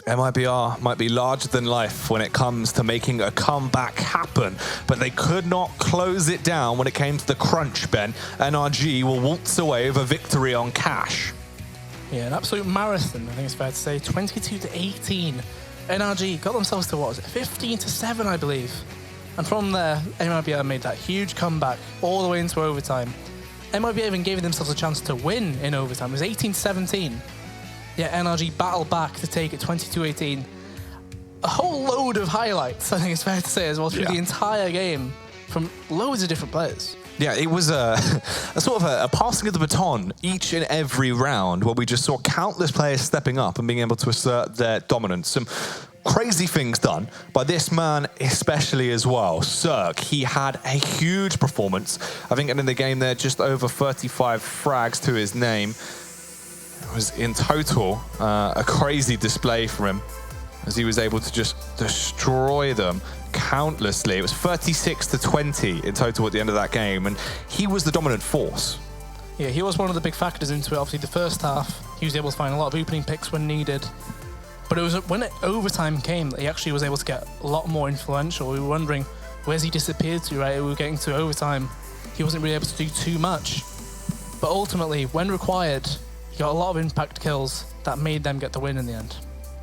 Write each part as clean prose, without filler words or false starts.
MIBR might be larger than life when it comes to making a comeback happen, but they could not close it down when it came to the crunch, Ben. NRG will waltz away with a victory on cash. Yeah, an absolute marathon, I think it's fair to say. 22-18. NRG got themselves to, what was it, 15-7, I believe. And from there, MIBR made that huge comeback all the way into overtime. MIBR even gave themselves a chance to win in overtime. It was 18-17. Yeah, NRG battled back to take it 22-18. A whole load of highlights, I think it's fair to say, as well, through the entire game from loads of different players. Yeah, it was a sort of a passing of the baton each and every round where we just saw countless players stepping up and being able to assert their dominance. Some crazy things done by this man especially as well. Cirque, he had a huge performance. I think in the game there, just over 35 frags to his name. It was in total a crazy display for him as he was able to just destroy them countlessly. It was 36-20 in total at the end of that game, and he was the dominant force. Yeah, he was one of the big factors into it. Obviously, the first half, he was able to find a lot of opening picks when needed. But it was when overtime came that he actually was able to get a lot more influential. We were wondering, where's he disappeared to, right? We were getting to overtime. He wasn't really able to do too much. But ultimately, when required, he got a lot of impact kills that made them get the win in the end.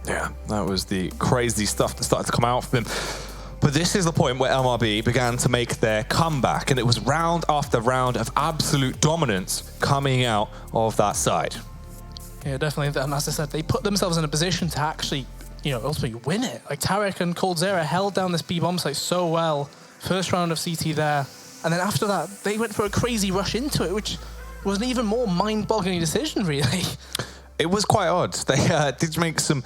Yeah, that was the crazy stuff that started to come out from him. But this is the point where MRB began to make their comeback, and it was round after round of absolute dominance coming out of that side. Yeah, definitely. And as I said, they put themselves in a position to actually, ultimately win it. Like, Tarek and Coldzera held down this B-bomb site so well. First round of CT there. And then after that, they went for a crazy rush into it, which was an even more mind-boggling decision, really. It was quite odd. They did make some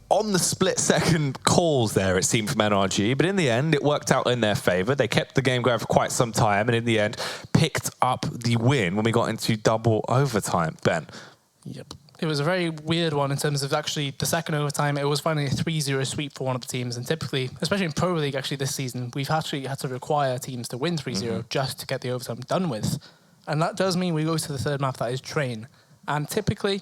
on-the-split-second calls there, it seemed, from NRG, but in the end, it worked out in their favour. They kept the game going for quite some time, and in the end, picked up the win when we got into double overtime, Ben. Yep. It was a very weird one in terms of actually the second overtime. It was finally a 3-0 sweep for one of the teams, and typically, especially in Pro League actually this season, we've actually had to require teams to win 3-0 just to get the overtime done with. And that does mean we go to the third map, that is Train. And typically,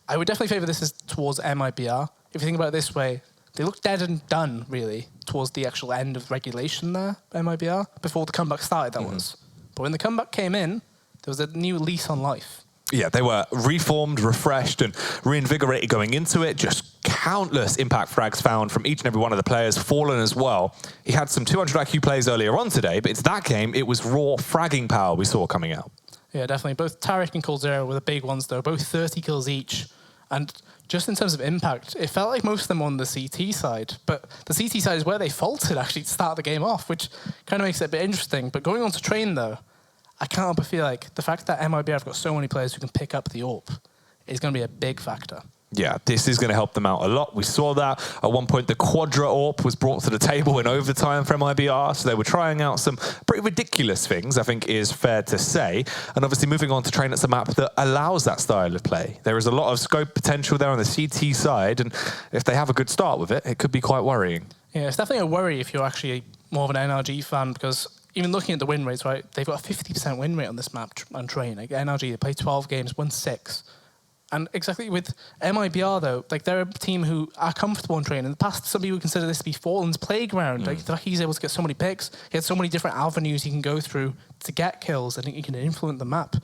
I would definitely favour this as towards MIBR. If you think about it this way, they looked dead and done, really, towards the actual end of regulation there, MIBR, before the comeback started, that was. But when the comeback came in, there was a new lease on life. Yeah, they were reformed, refreshed, and reinvigorated going into it. Just countless impact frags found from each and every one of the players. Fallen as well. He had some 200 IQ plays earlier on today, but it's that game, it was raw fragging power we saw coming out. Yeah, definitely. Both Tarek and Coldzera were the big ones, though. Both 30 kills each. And just in terms of impact, it felt like most of them were on the CT side. But the CT side is where they faltered, actually, to start the game off, which kind of makes it a bit interesting. But going on to Train, though, I can't help but feel like the fact that MIBR have got so many players who can pick up the AWP is going to be a big factor. Yeah, this is going to help them out a lot. We saw that at one point. The Quadra AWP was brought to the table in overtime for MIBR, so they were trying out some pretty ridiculous things, I think is fair to say. And obviously moving on to Train, it's a map that allows that style of play. There is a lot of scope potential there on the CT side, and if they have a good start with it, it could be quite worrying. Yeah, it's definitely a worry if you're actually more of an NRG fan, because even looking at the win rates, right, they've got a 50% win rate on this map on Train. Like NRG, they played 12 games, won 6. And exactly with MIBR, though, like they're a team who are comfortable on Train. In the past, some people consider this to be Fallen's playground. Like the fact he's able to get so many picks, he had so many different avenues he can go through to get kills. I think he can influence the map.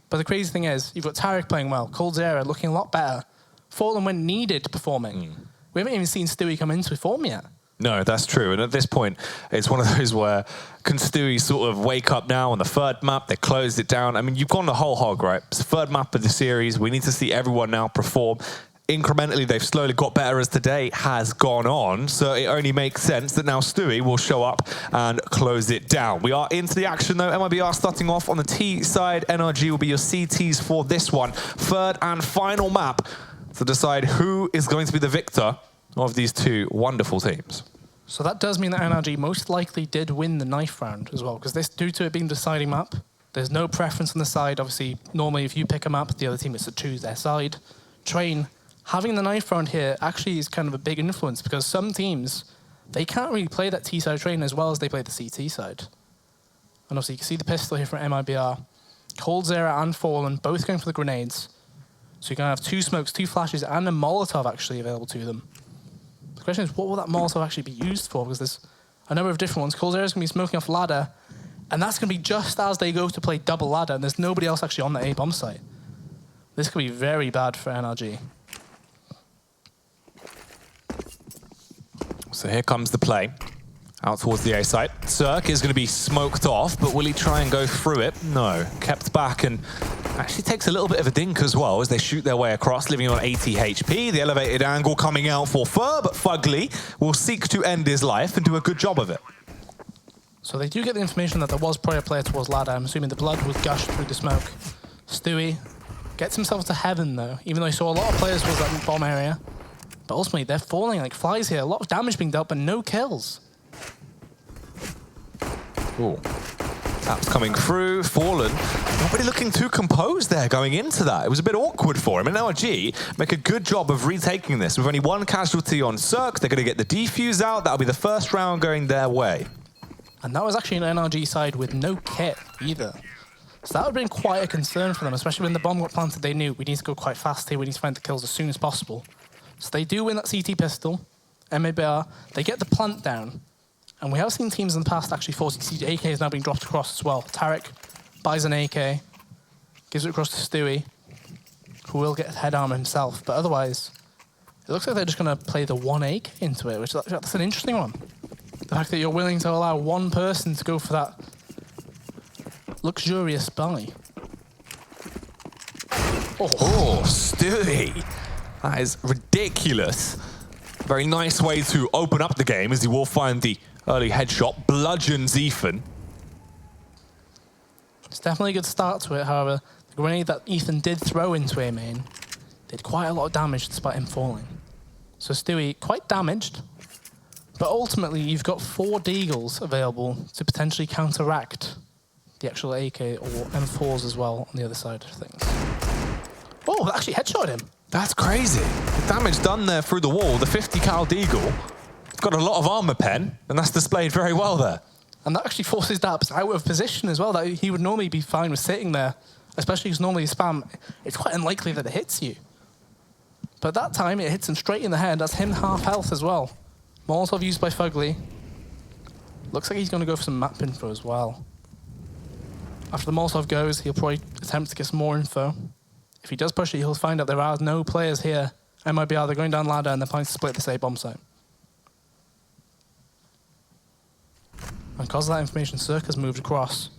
But the crazy thing is, you've got Tarek playing well, Coldzera looking a lot better, Fallen when needed performing. We haven't even seen Stewie come into form yet. No, that's true. And at this point, it's one of those where can Stewie sort of wake up now on the third map? They closed it down. I mean, you've gone the whole hog, right? It's the third map of the series. We need to see everyone now perform. Incrementally, they've slowly got better as today has gone on. So it only makes sense that now Stewie will show up and close it down. We are into the action, though. MIBR starting off on the T side. NRG will be your CTs for this one. Third and final map to decide who is going to be the victor of these two wonderful teams. So that does mean that NRG most likely did win the knife round as well, because this, due to it being the deciding map, there's no preference on the side. Obviously, normally if you pick a map, the other team gets to choose their side. Train, having the knife round here actually is kind of a big influence, because some teams, they can't really play that T-side Train as well as they play the CT side. And obviously you can see the pistol here from MIBR. Coldzera and Fallen both going for the grenades. So you're going to have 2 smokes, 2 flashes, and a Molotov actually available to them. question is, what will that Molotov actually be used for? Because there's a number of different ones. Colzera's going to be smoking off ladder, and that's going to be just as they go to play double ladder, and there's nobody else actually on the A bomb site. This could be very bad for NRG. So here comes the play. Out towards the A site. Cirque is going to be smoked off, but will he try and go through it? No. Kept back and actually takes a little bit of a dink as well as they shoot their way across, leaving on 80 HP. The elevated angle coming out for Fur, but Fugly will seek to end his life and do a good job of it. So they do get the information that there was probably a player towards ladder. I'm assuming the blood was gushed through the smoke. Stewie gets himself to heaven, though, even though he saw a lot of players towards that bomb area. But ultimately, they're falling like flies here. A lot of damage being dealt, but no kills. Ooh. Taps coming through, Fallen. Not really looking too composed there going into that. It was a bit awkward for him. And NRG make a good job of retaking this. With only one casualty on Cirque, they're going to get the defuse out. That'll be the first round going their way. And that was actually an NRG side with no kit either. So that would have been quite a concern for them, especially when the bomb got planted. They knew we need to go quite fast here. We need to find the kills as soon as possible. So they do win that CT pistol. MIBR, they get the plant down. And we have seen teams in the past actually force CT. AK is now being dropped across as well. Tarek buys an AK, gives it across to Stewie, who will get head armor himself. But otherwise, it looks like they're just going to play the one AK into it, which that's an interesting one. The fact that you're willing to allow one person to go for that luxurious buy. Oh, Stewie. That is ridiculous. Very nice way to open up the game as he will find the early headshot, bludgeons Ethan. It's definitely a good start to it, however. The grenade that Ethan did throw into A main did quite a lot of damage despite him falling. So Stewie, quite damaged, but ultimately you've got 4 Deagles available to potentially counteract the actual AK or M4s as well on the other side of things. Oh, that actually headshot him. That's crazy. The damage done there through the wall. The 50 cal Deagle got a lot of armor pen, and that's displayed very well there. And that actually forces Daps out of position as well. That he would normally be fine with sitting there, especially because normally spam, it's quite unlikely that it hits you. But that time, it hits him straight in the head. That's him half health as well. Molotov used by Fugly. Looks like he's going to go for some map info as well. After the Molotov goes, he'll probably attempt to get some more info. If he does push it, he'll find out there are no players here. MIBR, they're going down ladder and they're planning to split this A bomb site. And because of that information, Cirque has moved across.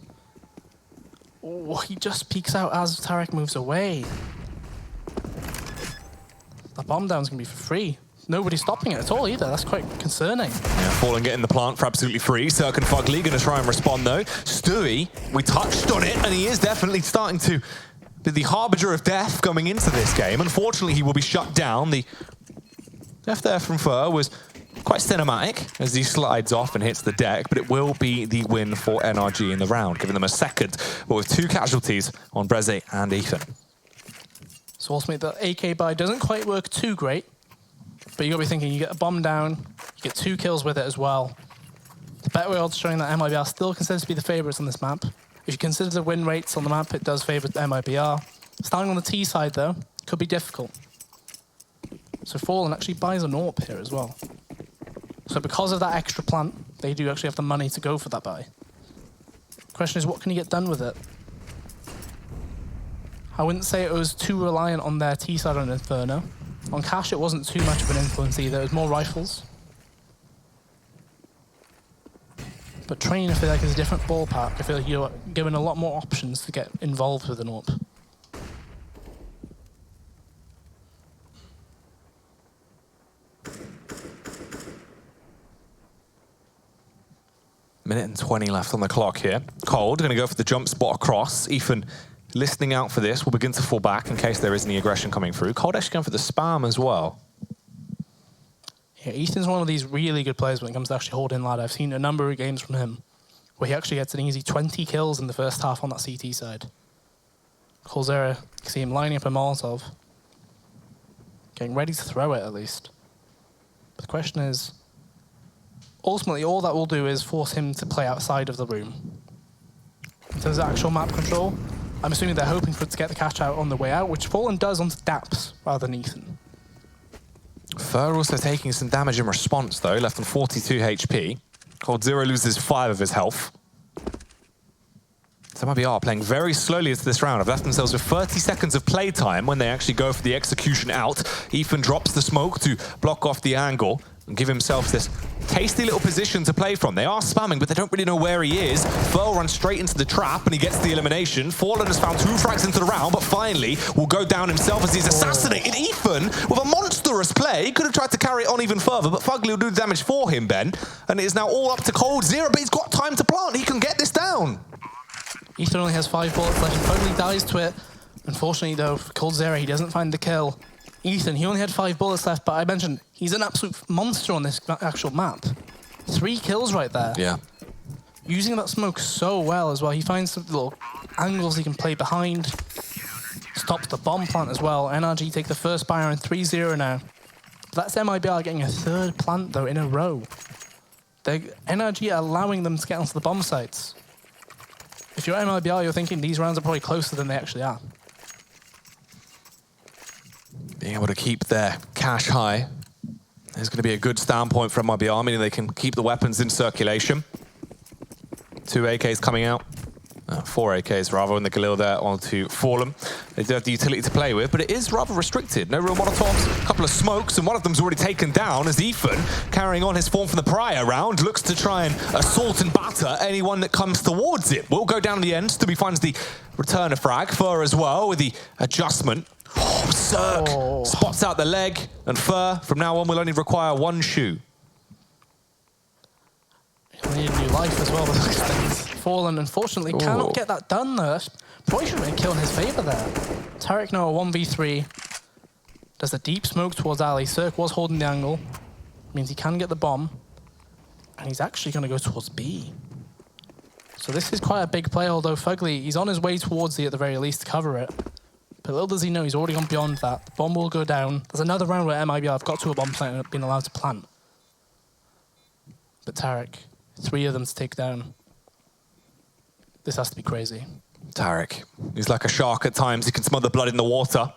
Oh, he just peeks out as Tarek moves away. That bomb down's going to be for free. Nobody's stopping it at all either. That's quite concerning. Yeah, Fallen getting the plant for absolutely free. Cirque and Fugly going to try and respond though. Stewie, we touched on it, and he is definitely starting to be the harbinger of death coming into this game. Unfortunately, he will be shut down. The death there from Fur was quite cinematic as he slides off and hits the deck, but it will be the win for NRG in the round, giving them a second, but with 2 casualties on Breze and Ethan. So ultimately, the AK buy doesn't quite work too great, but you got to be thinking you get a bomb down, you get 2 kills with it as well. The Betway odds showing that MIBR still considers to be the favourites on this map. If you consider the win rates on the map, it does favour MIBR. Starting on the T side, though, could be difficult. So Fallen actually buys an AWP here as well. So because of that extra plant, they do actually have the money to go for that buy. Question is, what can you get done with it? I wouldn't say it was too reliant on their T side on Inferno. On Cash, it wasn't too much of an influence either. It was more rifles. But Train, I feel like, is a different ballpark. I feel like you're given a lot more options to get involved with an AWP. Minute and 20 left on the clock here. Cold going to go for the jump spot across. Ethan listening out for this will begin to fall back in case there is any aggression coming through. Cold actually going for the spam as well. Yeah, Ethan's one of these really good players when it comes to actually holding ladder. I've seen a number of games from him where he actually gets an easy 20 kills in the first half on that CT side. Colzera, you can see him lining up a Molotov. Getting ready to throw it at least. But the question is, ultimately all that will do is force him to play outside of the room. In terms of actual map control, I'm assuming they're hoping for it to get the catch out on the way out, which Fallen does onto Daps rather than Ethan. Fur also taking some damage in response, though, left on 42 HP. Cold Zero loses 5 of his health. So MIBR playing very slowly into this round. Have left themselves with 30 seconds of playtime when they actually go for the execution out. Ethan drops the smoke to block off the angle and give himself this tasty little position to play from. They are spamming, but they don't really know where he is. Furl runs straight into the trap, and he gets the elimination. Fallen has found 2 frags into the round, but finally will go down himself as he's assassinated. Ethan, with a monstrous play, could have tried to carry it on even further, but Fugly will do the damage for him, Ben. And it is now all up to Cold Zero, but he's got time to plant. He can get this down. Ethan only has 5 bullets left, and Fugly dies to it. Unfortunately, though, for Cold Zero, he doesn't find the kill. Ethan, he only had 5 bullets left, but I mentioned he's an absolute monster on this actual map. 3 kills right there. Yeah. Using that smoke so well as well. He finds some little angles he can play behind. Stops the bomb plant as well. NRG take the first buy on 3-0 now. That's MIBR getting a 3rd plant, though, in a row. NRG are allowing them to get onto the bomb sites. If you're MIBR, you're thinking these rounds are probably closer than they actually are. Being able to keep their cash high is going to be a good standpoint for MIBR, meaning they can keep the weapons in circulation. 2 AKs coming out. 4 AKs rather, and the Galil there onto Fallen. They do have the utility to play with, but it is rather restricted. No real Molotovs, a couple of smokes, and one of them's already taken down as Ethan, carrying on his form from the prior round, looks to try and assault and batter anyone that comes towards it. Will go down in the end. Stubby finds the return of frag. Fur as well with the adjustment. Oh, Cirque spots out the leg, and Fur from now on will only require 1 shoe. He'll need a new life as well. Fallen, unfortunately, cannot get that done, though. That's probably should have been a kill in his favor there. Tarek now a 1v3. Does a deep smoke towards Ali. Cirque was holding the angle. Means he can get the bomb. And he's actually going to go towards B. So this is quite a big play, although Fugly, he's on his way towards the, at the very least, to cover it. But little does he know, he's already gone beyond that. The bomb will go down. There's another round where MIBR have got to a bomb plant and have been allowed to plant. But Tarek, 3 of them to take down. This has to be crazy. Tarek, he's like a shark at times. He can smell the blood in the water.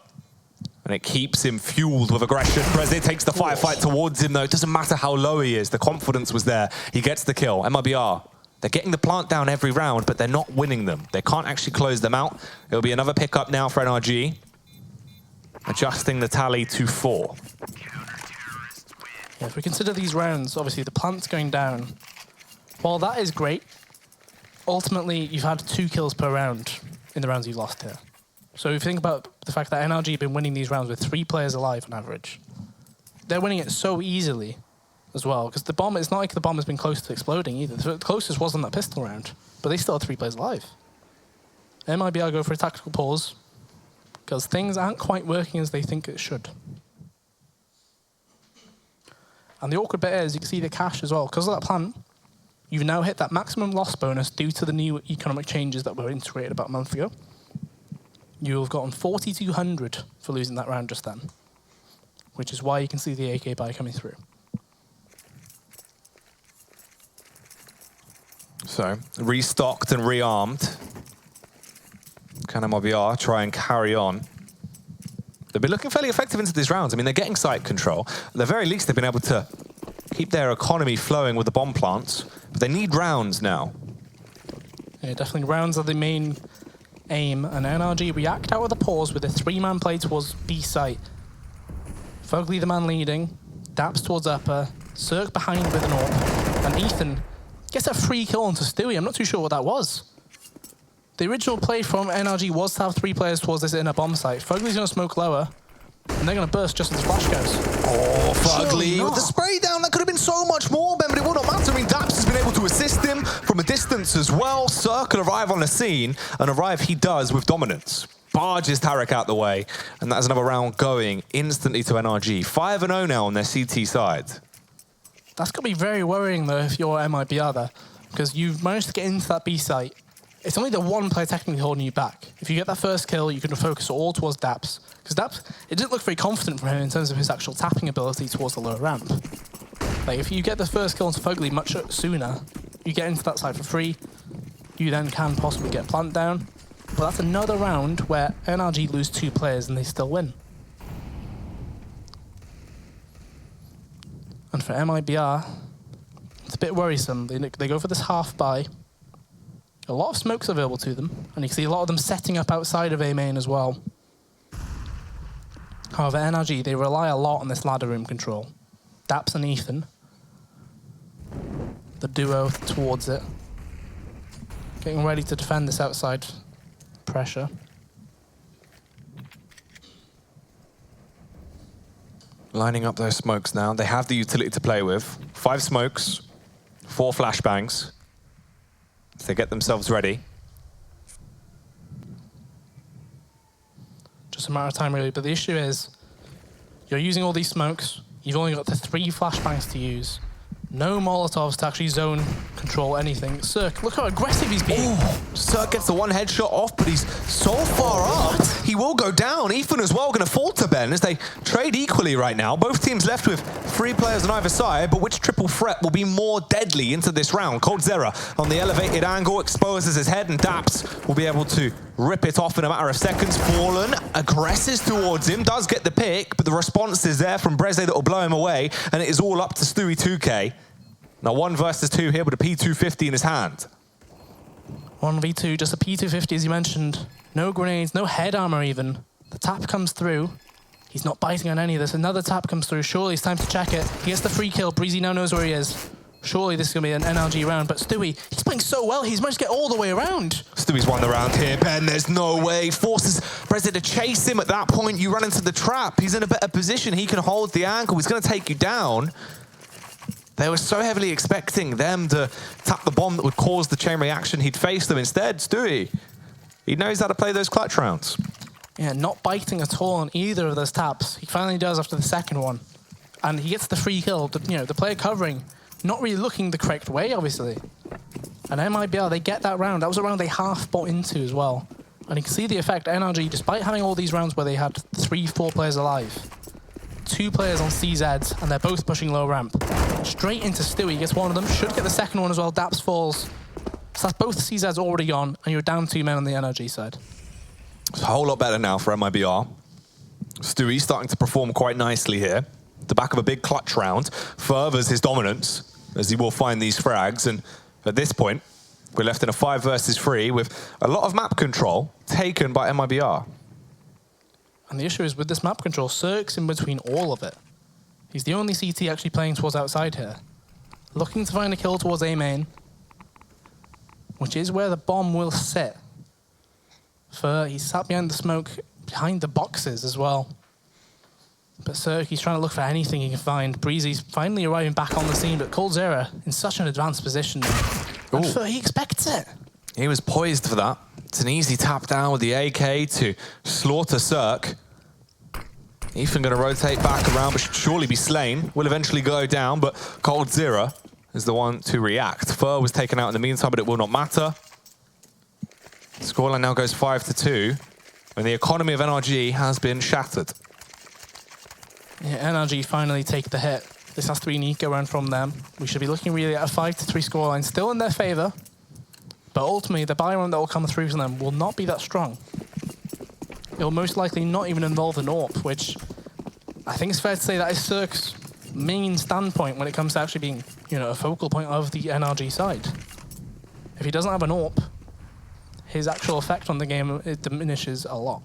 And it keeps him fueled with aggression. Brezze takes the firefight towards him, though. It doesn't matter how low he is. The confidence was there. He gets the kill. MIBR, they're getting the plant down every round, but they're not winning them. They can't actually close them out. It'll be another pickup now for NRG. Adjusting the tally to 4. Yeah, if we consider these rounds, obviously the plant's going down. While that is great, ultimately you've had 2 kills per round in the rounds you've lost here. So if you think about the fact that NRG have been winning these rounds with 3 players alive on average, they're winning it so easily as well, because the bomb, it's not like the bomb has been close to exploding either. The closest wasn't that pistol round, but they still had 3 players alive. MIBR go for a tactical pause, because things aren't quite working as they think it should. And the awkward bit is, you can see the cash as well. Because of that plant, you've now hit that maximum loss bonus due to the new economic changes that were integrated about a month ago. You've gotten 4,200 for losing that round just then, which is why you can see the AK buy coming through. So, restocked and rearmed. Can MIBR try and carry on? They've been looking fairly effective into these rounds. I mean, they're getting site control. At the very least, they've been able to keep their economy flowing with the bomb plants. But they need rounds now. Yeah, definitely rounds are the main aim. And NRG react out of the pause with a 3-man play towards B site. Fugly the man leading. Daps towards upper. Cirque behind with an AWP. And Ethan gets a free kill onto Stewie. I'm not too sure what that was. The original play from NRG was to have 3 players towards this inner bomb site. Fugly's going to smoke lower, and they're going to burst just as the flash goes. Oh, Fugly with the spray down. That could have been so much more, Ben, but it will not matter. I mean, Daps has been able to assist him from a distance as well. Cirque will arrive on the scene, and arrive he does with dominance. Barges Tarek out the way, and that's another round going instantly to NRG. 5-0 now on their CT side. That's going to be very worrying, though, if you're MIBR there, because you've managed to get into that B site. It's only the 1 player technically holding you back. If you get that first kill, you can focus all towards Daps. Because Daps, it didn't look very confident from him in terms of his actual tapping ability towards the lower ramp. Like, if you get the first kill onto Fugly much sooner, you get into that site for free, you then can possibly get plant down. But that's another round where NRG lose 2 players and they still win. And for MIBR, it's a bit worrisome. They go for this half buy. A lot of smokes available to them, and you can see a lot of them setting up outside of A main as well. However, NRG, they rely a lot on this ladder room control. Daps and Ethan, the duo towards it, getting ready to defend this outside pressure. Lining up those smokes now. They have the utility to play with. 5 smokes, 4 flashbangs. So they get themselves ready. Just a matter of time, really. But the issue is, you're using all these smokes. You've only got the 3 flashbangs to use. No Molotovs to actually zone control anything. Cirque, look how aggressive he's being. Cirque gets the 1 headshot off, but he's so far up. He will go down. Ethan as well going to fall to Ben as they trade equally right now. Both teams left with 3 players on either side, but which triple threat will be more deadly into this round? coldzera on the elevated angle exposes his head, and Daps will be able to rip it off in a matter of seconds. Fallen aggresses towards him, does get the pick, but the response is there from Breze that will blow him away, and it is all up to Stewie 2K. Now 1 versus 2 here with a P250 in his hand. 1v2, just a P250 as you mentioned. No grenades, no head armor even. The tap comes through. He's not biting on any of this. Another tap comes through. Surely it's time to check it. He gets the free kill. Breezy now knows where he is. Surely this is going to be an NRG round, but Stewie, he's playing so well, he's managed to get all the way around. Stewie's won the round here, Ben, there's no way. Forces Breze to chase him at that point. You run into the trap. He's in a better position. He can hold the ankle. He's going to take you down. They were so heavily expecting them to tap the bomb that would cause the chain reaction. He'd face them. Instead, Stewie, he knows how to play those clutch rounds. Yeah, not biting at all on either of those taps. He finally does after the second one. And he gets the free kill. The player covering, not really looking the correct way, obviously. And MIBR, they get that round. That was a round they half bought into as well. And you can see the effect. NRG, despite having all these rounds where they had 3-4 players alive, 2 players on CZs, and they're both pushing low ramp. Straight into Stewie, gets one of them, should get the second one as well. Daps falls. So that's both CZs already gone, and you're down 2 men on the NRG side. It's a whole lot better now for MIBR. Stewie starting to perform quite nicely here. The back of a big clutch round furthers his dominance, as he will find these frags, and at this point, we're left in a 5 versus 3 with a lot of map control taken by MIBR. And the issue is with this map control, Cirque's in between all of it. He's the only CT actually playing towards outside here. Looking to find a kill towards A main, which is where the bomb will sit. He's sat behind the smoke, behind the boxes as well. But Cirque, he's trying to look for anything he can find. Breezy's finally arriving back on the scene, but coldzera in such an advanced position now. And he expects it. He was poised for that. It's an easy tap down with the AK to slaughter Cirque. Ethan going to rotate back around, but should surely be slain. Will eventually go down, but coldzera is the one to react. Fur was taken out in the meantime, but it will not matter. The scoreline now goes 5-2, and the economy of NRG has been shattered. Yeah, NRG finally take the hit. This has to be an eco round from them. We should be looking really at a 5-3 scoreline, still in their favor. But ultimately, the buy round that will come through from them will not be that strong. It will most likely not even involve an AWP, which I think it's fair to say that is Cirque's main standpoint when it comes to actually being, a focal point of the NRG side. If he doesn't have an AWP, his actual effect on the game, it diminishes a lot.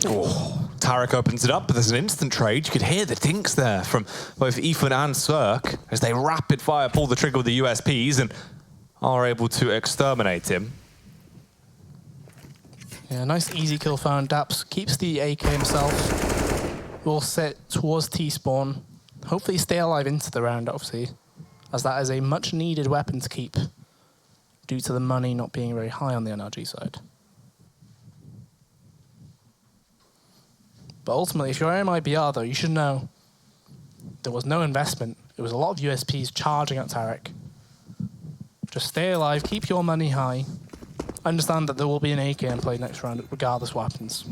Oh, Tarek opens it up, but there's an instant trade. You could hear the dinks there from both Ethan and Cirque as they rapid fire pull the trigger with the USPs and are able to exterminate him. Yeah, nice easy kill found. Daps keeps the AK himself. Will sit towards T-spawn. Hopefully stay alive into the round, obviously, as that is a much needed weapon to keep due to the money not being very high on the NRG side. But ultimately, if you're MIBR, though, you should know there was no investment. It was a lot of USPs charging at Tarek. Just stay alive, keep your money high. Understand that there will be an AK in play next round, regardless what happens.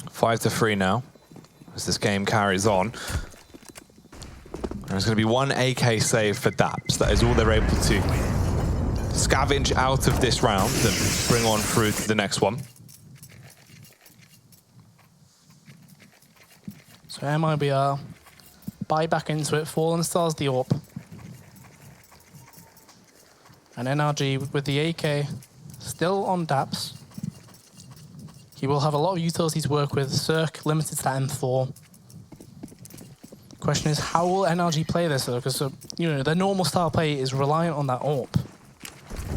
5-3 now, as this game carries on. There's going to be 1 AK save for Daps. That is all they're able to scavenge out of this round and bring on through to the next one. So MIBR, buy back into it, Fallen stars the AWP. And NRG with the AK still on DAPS. He will have a lot of utilities to work with. Cirque limited to that M4. Question is, how will NRG play this though? Because you know, their normal style play is reliant on that AWP.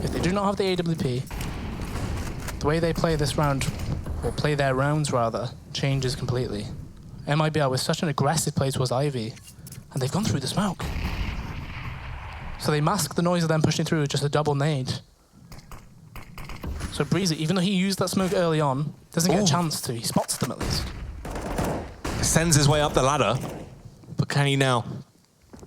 If they do not have the AWP, the way they play this round, or play their rounds rather, changes completely. MIBR with such an aggressive play towards Ivy, and they've gone through the smoke. So they mask the noise of them pushing through with just a double nade. So Breezy, even though he used that smoke early on, doesn't get a chance to. He spots them at least. Sends his way up the ladder, but can he now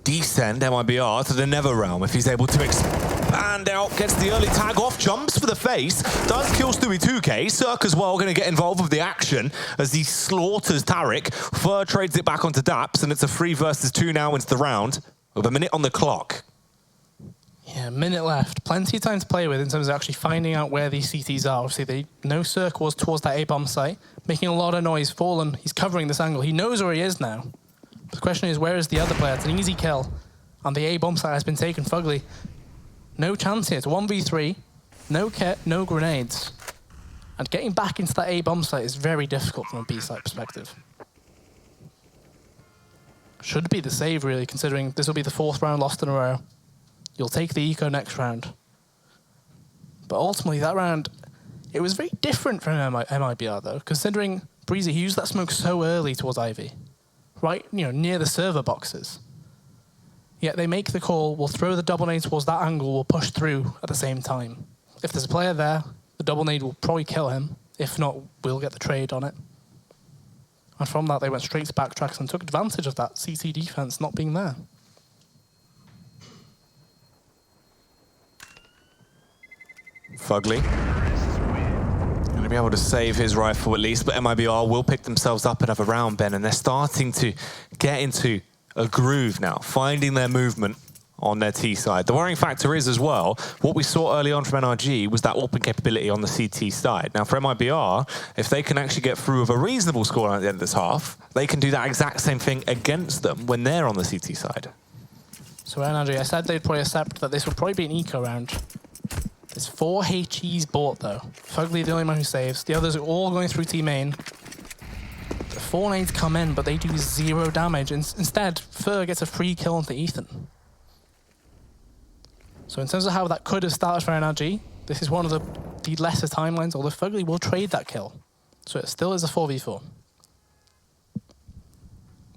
descend MIBR to the Nether Realm if he's able to expand out, gets the early tag off, jumps for the face, does kill Stewie 2K. Cirque as well going to get involved with the action as he slaughters Tariq. Fur trades it back onto Daps, and it's a 3 versus 2 now into the round with a minute on the clock. Yeah, a minute left. Plenty of time to play with in terms of actually finding out where these CTs are. Obviously, they know Cirque was towards that A-bomb site, making a lot of noise. Fallen, he's covering this angle. He knows where he is now. The question is, where is the other player? It's an easy kill. And the A-bomb site has been taken. Fugly, no chance here. It's a 1v3. No kit, no grenades. And getting back into that A-bomb site is very difficult from a B-site perspective. Should be the save, really, considering this will be the 4th round lost in a row. You'll take the eco next round. But ultimately, that round, it was very different from MIBR, though, considering Breezy, he used that smoke so early towards Ivy. Right, you know, near the server boxes. Yet they make the call, we'll throw the double nade towards that angle, we'll push through at the same time. If there's a player there, the double nade will probably kill him. If not, we'll get the trade on it. And from that, they went straight to backtracks and took advantage of that CT defense not being there. Fugly going to be able to save his rifle at least, but MIBR will pick themselves up another round, Ben, and they're starting to get into a groove now, finding their movement on their T side. The worrying factor is as well, what we saw early on from NRG was that open capability on the CT side. Now for MIBR, if they can actually get through with a reasonable score at the end of this half, they can do that exact same thing against them when they're on the CT side. So NRG, I said they'd probably accept that this would probably be an eco round. There's 4 HEs bought though. Fugly the only man who saves. The others are all going through T main. The 4 nades come in, but they do 0 damage. Instead, Fur gets a free kill onto Ethan. So in terms of how that could have started for NRG, this is one of the lesser timelines, although Fugly will trade that kill. So it still is a 4v4.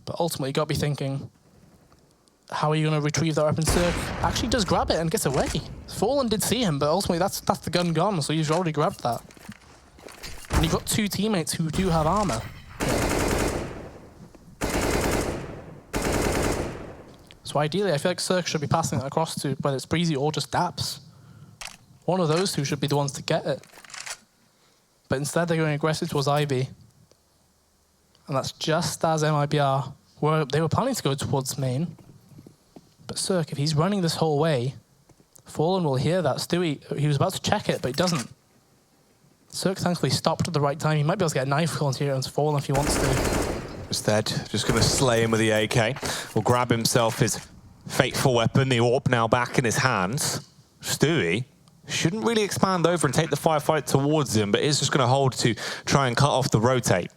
But ultimately, you got to be thinking, how are you going to retrieve that weapon? Cirque actually does grab it and gets away. Fallen did see him, but ultimately that's the gun gone, so he's already grabbed that. And you've got 2 teammates who do have armor. So ideally, I feel like Cirque should be passing that across to whether it's Breezy or just Daps. One of those two should be the ones to get it. But instead, they're going aggressive towards Ivy. And that's just as MIBR they were planning to go towards main. But Cirque, if he's running this whole way, Fallen will hear that. Stewie, he was about to check it, but he doesn't. Cirque thankfully stopped at the right time. He might be able to get a knife kill here onto Fallen if he wants to. Instead, just going to slay him with the AK. Will grab himself his fateful weapon, the AWP now back in his hands. Stewie shouldn't really expand over and take the firefight towards him, but is just going to hold to try and cut off the rotate.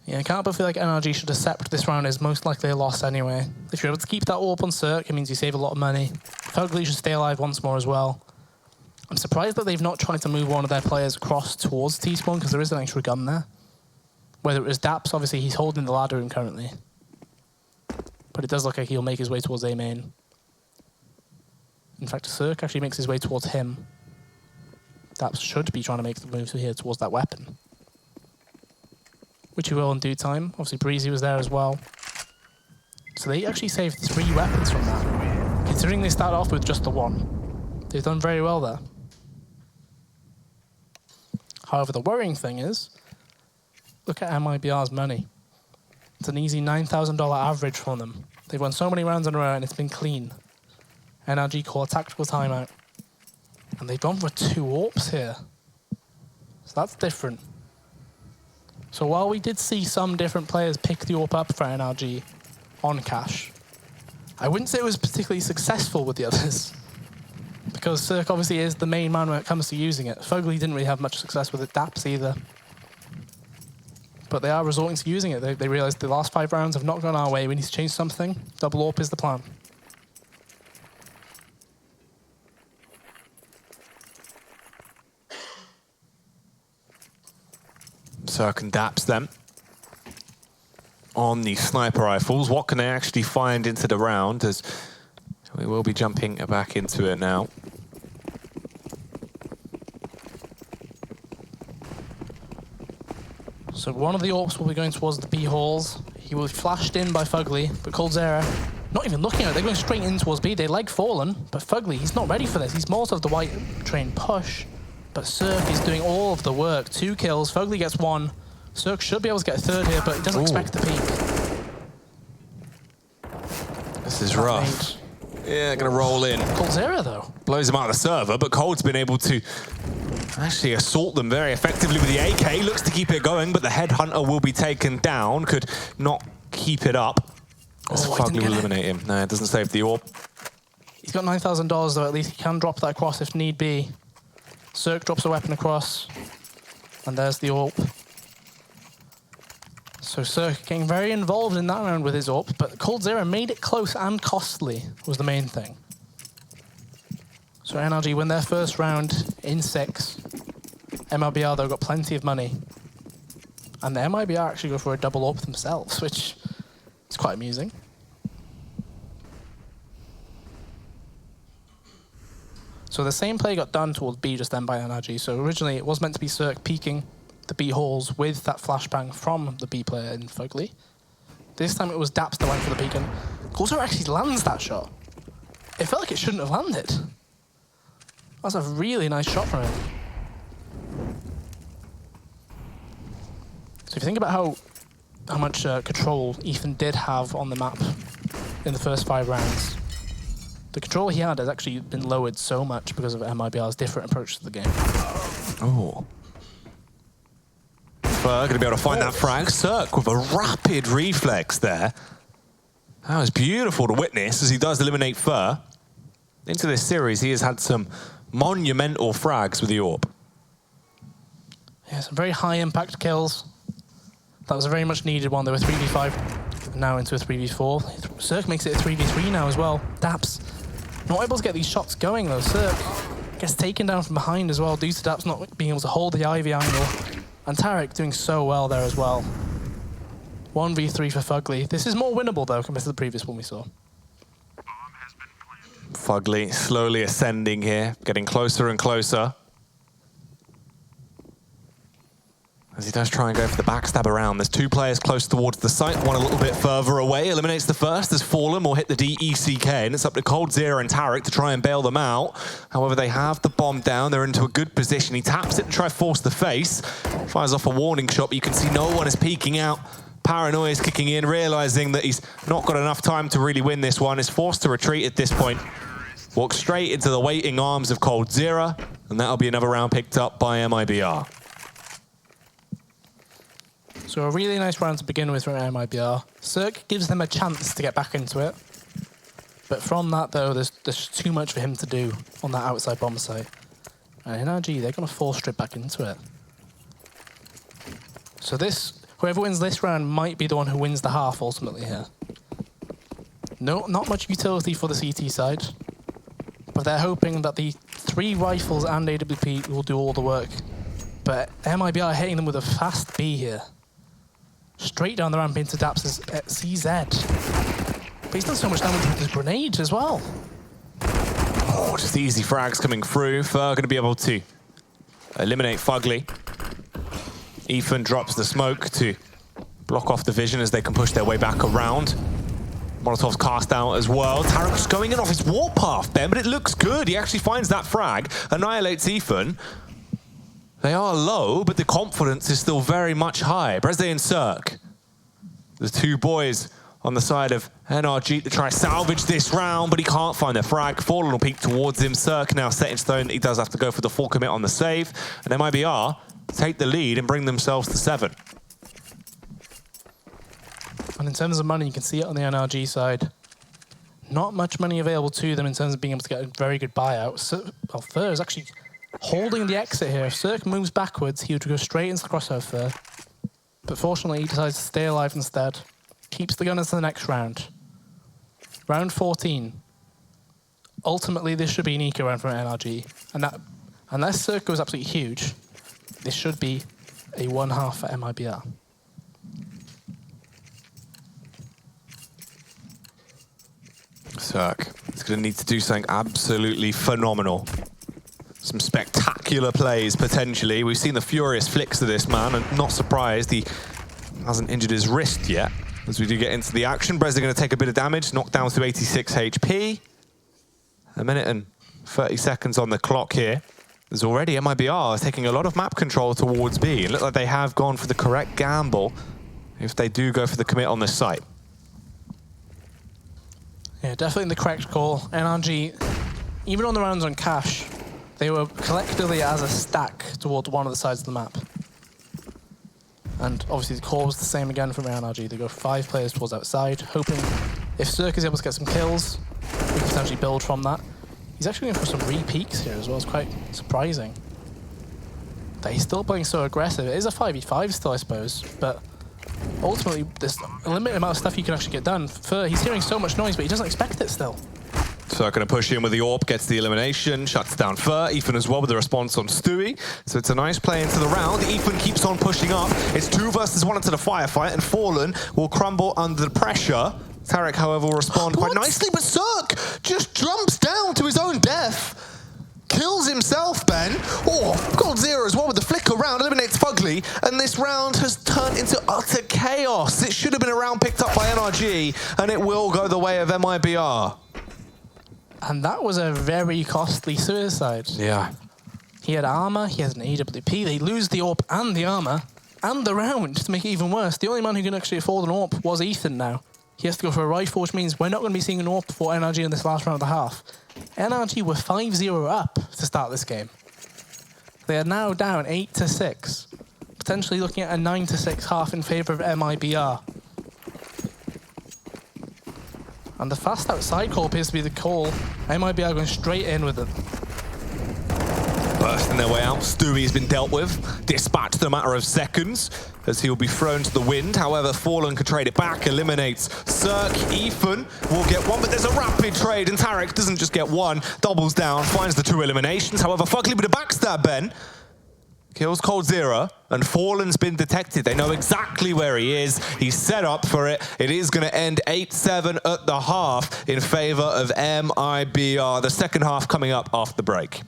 Yeah, I can't but feel like NRG should accept this round is most likely a loss anyway. If you're able to keep that AWP on Cirque, it means you save a lot of money. Fugly should stay alive once more as well. I'm surprised that they've not tried to move one of their players across towards T-spawn because there is an extra gun there. Whether it was Daps, obviously he's holding the ladder room currently. But it does look like he'll make his way towards A main. In fact, Cirque actually makes his way towards him. Daps should be trying to make the move here towards that weapon. Which he will in due time. Obviously Breezy was there as well. So they actually saved 3 weapons from that. Considering they started off with just the 1. They've done very well there. However, the worrying thing is, look at MIBR's money. It's an easy $9,000 average from them. They've won so many rounds in a row and it's been clean. NRG call a tactical timeout. And they've gone for 2 AWPs here. So that's different. So while we did see some different players pick the AWP up for NRG on cash, I wouldn't say it was particularly successful with the others. Because Cirque obviously is the main man when it comes to using it. Fugly didn't really have much success with it, Daps either. But they are resorting to using it. They realized the last 5 rounds have not gone our way. We need to change something. Double AWP is the plan. Cirque and Daps then on the sniper rifles. What can they actually find into the round, as we will be jumping back into it now. So one of the AWPs will be going towards the B halls. He will be flashed in by Fugly, but coldzera not even looking at it. They're going straight in towards B. They like Fallen, but Fugly, he's not ready for this. He's more of the white train push, but Cirque is doing all of the work. 2 kills, Fugly gets 1. Cirque should be able to get a 3rd here, but he doesn't expect to peek. This is rough. Yeah, gonna roll in. coldzera though. Blows him out of the server, but Cold's been able to actually assault them very effectively with the AK. Looks to keep it going, but the Headhunter will be taken down. Could not keep it up. As Fugly will eliminate him. No, it doesn't save the AWP. He's got $9,000 though, at least he can drop that across if need be. Cirque drops a weapon across, and there's the AWP. So Cirque getting very involved in that round with his AWP, but coldzera made it close and costly was the main thing. So NRG win their first round in 6. MIBR though got plenty of money. And the MIBR actually go for a double AWP themselves, which is quite amusing. So the same play got done towards B just then by NRG. So originally it was meant to be Cirque peeking the B halls with that flashbang from the B player in Fugly. This time it was Daps that went for the peek, and coldzera actually lands that shot. It felt like it shouldn't have landed. That's a really nice shot from him. So if you think about how much control Ethan did have on the map in the first 5 rounds, the control he had has actually been lowered so much because of MIBR's different approach to the game. Oh. Fur going to be able to find that frag. Cirque with a rapid reflex there. That was beautiful to witness as he does eliminate Fur. Into this series, he has had some monumental frags with the AWP. Yeah, some very high impact kills. That was a very much needed one. They were 3v5, now into a 3v4. Cirque makes it a 3v3 now as well. Daps not able to get these shots going though. Cirque gets taken down from behind as well due to Daps not being able to hold the Ivy angle. And Tarek doing so well there as well. 1v3 for Fugly. This is more winnable though compared to the previous one we saw. Fugly slowly ascending here, getting closer and closer. As he does try and go for the backstab around. There's 2 players close towards the site, one a little bit further away. Eliminates the first as Fallen will hit the DECK, and it's up to coldzera and Tarek to try and bail them out. However, they have the bomb down. They're into a good position. He taps it to try to force the face. Fires off a warning shot, but you can see no one is peeking out. Paranoia is kicking in, realizing that he's not got enough time to really win this one. Is forced to retreat at this point. Walks straight into the waiting arms of coldzera, and that'll be another round picked up by MIBR. So a really nice round to begin with from MIBR. Cirque gives them a chance to get back into it. But from that though, there's too much for him to do on that outside bomb site. And NRG, they're going to force straight back into it. So whoever wins this round might be the one who wins the half ultimately here. No, not much utility for the CT side. But they're hoping that the 3 rifles and AWP will do all the work. But MIBR hitting them with a fast B here. Straight down the ramp into Daps' CZ. But he's done so much damage with his grenades as well. Oh, just easy frags coming through. Fur going to be able to eliminate Fugly. Ethan drops the smoke to block off the vision as they can push their way back around. Molotov's cast out as well. Tarek's going in off his warpath, Ben, but it looks good. He actually finds that frag, annihilates Ethan. They are low, but the confidence is still very much high. Breze and Cirque, the 2 boys on the side of NRG to try to salvage this round, but he can't find the frag. Fallen will peek towards him. Cirque now set in stone. He does have to go for the full commit on the save. And MIBR take the lead and bring themselves to 7. And in terms of money, you can see it on the NRG side. Not much money available to them in terms of being able to get a very good buyout. So, well, Fur is actually holding the exit here. If Cirque moves backwards, he would go straight into the crosshair Fur. But fortunately, he decides to stay alive instead. Keeps the gunners to the next round. Round 14. Ultimately, this should be an eco round from NRG. And that, unless Cirque goes absolutely huge, this should be a 1/2 for MIBR. Cirque is going to need to do something absolutely phenomenal. Some spectacular plays, potentially. We've seen the furious flicks of this man, and not surprised he hasn't injured his wrist yet. As we do get into the action, Brez are going to take a bit of damage, knocked down to 86 HP. A minute and 30 seconds on the clock here. There's already MIBR taking a lot of map control towards B. It looks like they have gone for the correct gamble if they do go for the commit on this site. Yeah, definitely the correct call. NRG, even on the rounds on cash, they were collectively as a stack towards one of the sides of the map. And obviously the call was the same again from NRG. They go 5 players towards outside, hoping if Cirque is able to get some kills, we can potentially build from that. He's actually going for some re-peaks here as well. It's quite surprising that he's still playing so aggressive. It is a 5v5 still, I suppose, but ultimately there's a limited amount of stuff you can actually get done. He's hearing so much noise, but he doesn't expect it still. So going to push in with the AWP, gets the elimination, shuts down Fur. Ethan as well with the response on Stewie. So it's a nice play into the round. Ethan keeps on pushing up. It's 2 versus 1 into the firefight, and Fallen will crumble under the pressure. Tarek, however, will respond quite nicely, but Cirque just jumps down to his own death. Kills himself, Ben. Oh, Gold Zero as well with the flick around, eliminates Fugly, and this round has turned into utter chaos. It should have been a round picked up by NRG, and it will go the way of MIBR. And that was a very costly suicide. Yeah. He had armor, he has an AWP, they lose the AWP and the armor, and the round to make it even worse. The only man who can actually afford an AWP was Ethan now. He has to go for a rifle, which means we're not going to be seeing an AWP for NRG in this last round of the half. NRG were 5-0 up to start this game. They are now down 8-6, potentially looking at a 9-6 half in favour of MIBR. And the fast outside call appears to be the call. MIBR going straight in with it. Bursting their way out. Stewie's been dealt with. Dispatched in a matter of seconds as he'll be thrown to the wind. However, Fallen can trade it back, eliminates Cirque. Ethan will get one, but there's a rapid trade, and Tarek doesn't just get one, doubles down, finds the 2 eliminations. However, Fugly with a backstab, Ben. Kills Cold Zero, and Fallen's been detected. They know exactly where he is. He's set up for it. It is going to end 8-7 at the half in favor of MIBR. The second half coming up after the break.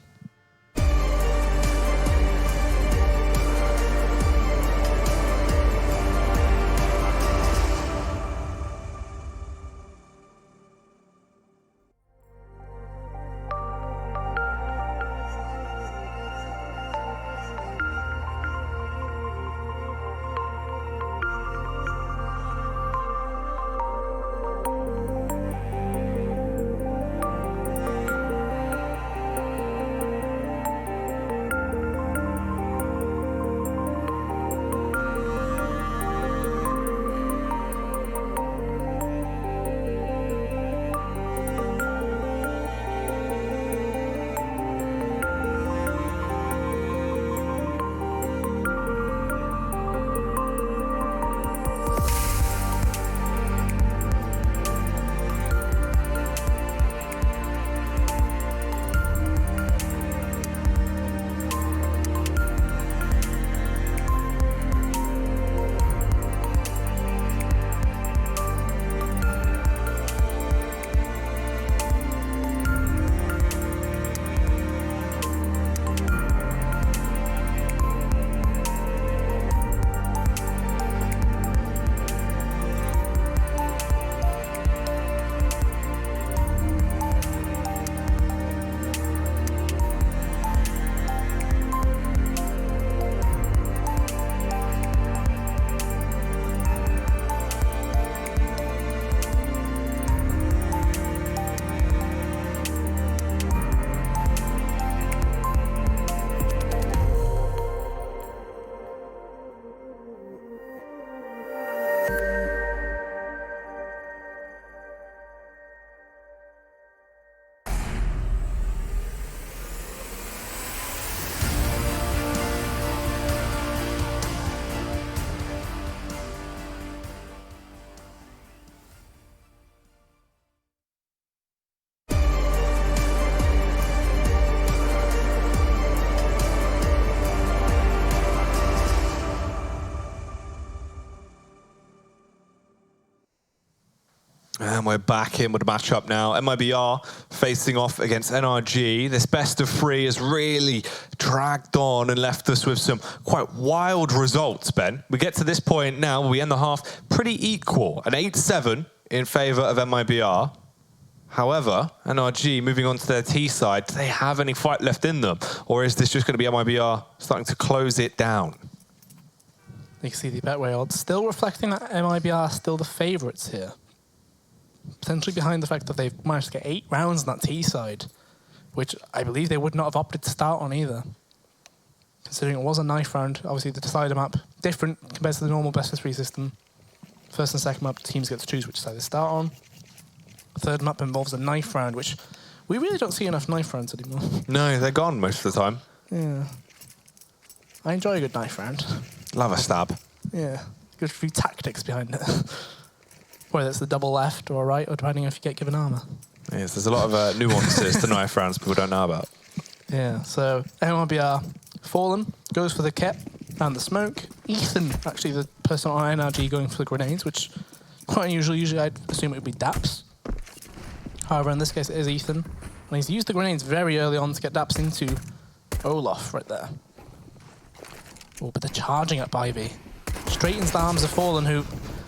And we're back in with the matchup now. MIBR facing off against NRG. This best of 3 has really dragged on and left us with some quite wild results, Ben. We get to this point now, we end the half pretty equal. An 8-7 in favor of MIBR. However, NRG moving on to their T side, do they have any fight left in them? Or is this just going to be MIBR starting to close it down? You can see the Betway odds still reflecting that MIBR are still the favourites here. Potentially behind the fact that they've managed to get 8 rounds on that T side, which I believe they would not have opted to start on either. Considering it was a knife round, obviously the decider map, different compared to the normal best of 3 system. First and second map, teams get to choose which side they start on. Third map involves a knife round, which we really don't see enough knife rounds anymore. No, they're gone most of the time. Yeah. I enjoy a good knife round. Love a stab. Yeah. Good few tactics behind it. Whether it's the double left or right, or depending if you get given armor. Yes, there's a lot of nuances to knife rounds people don't know about. Yeah, so MIBR Fallen goes for the kit and the smoke. Ethan, actually the person on NRG going for the grenades, which quite unusual. Usually I'd assume it would be Daps. However, in this case it is Ethan. And he's used the grenades very early on to get Daps into Olaf right there. Oh, but they're charging up Ivy. Straight into the arms of Fallen, who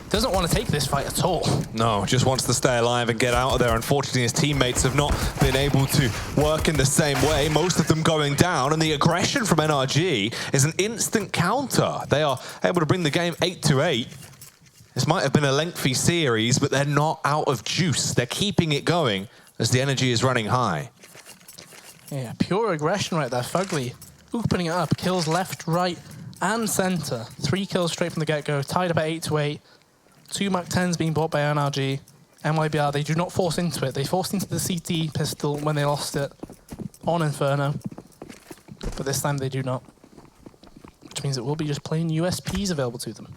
doesn't want to take this fight at all. No, just wants to stay alive and get out of there. Unfortunately, his teammates have not been able to work in the same way, most of them going down, and the aggression from NRG is an instant counter. They are able to bring the game 8-8. This might have been a lengthy series, but they're not out of juice. They're keeping it going as the energy is running high. Yeah, pure aggression right there. Fugly opening it up, kills left, right, and center. 3 kills straight from the get-go, tied up at 8-8. 2 MAC-10s being bought by NRG. MIBR, they do not force into it. They forced into the CT pistol when they lost it on Inferno. But this time they do not. Which means it will be just plain USPs available to them.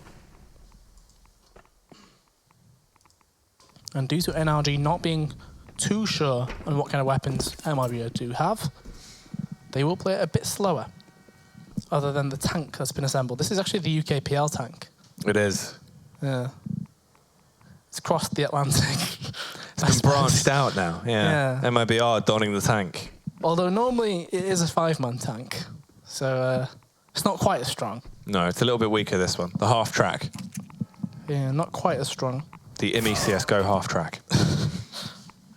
And due to NRG not being too sure on what kind of weapons MIBR do have, they will play it a bit slower, other than the tank that's been assembled. This is actually the UKPL tank. It is. Yeah. It's crossed the Atlantic. It's been branched out now, yeah. MIBR donning the tank. Although normally it is a 5-man tank, so it's not quite as strong. No, it's a little bit weaker, this one. The half track. Yeah, not quite as strong. The IME CSGO half track.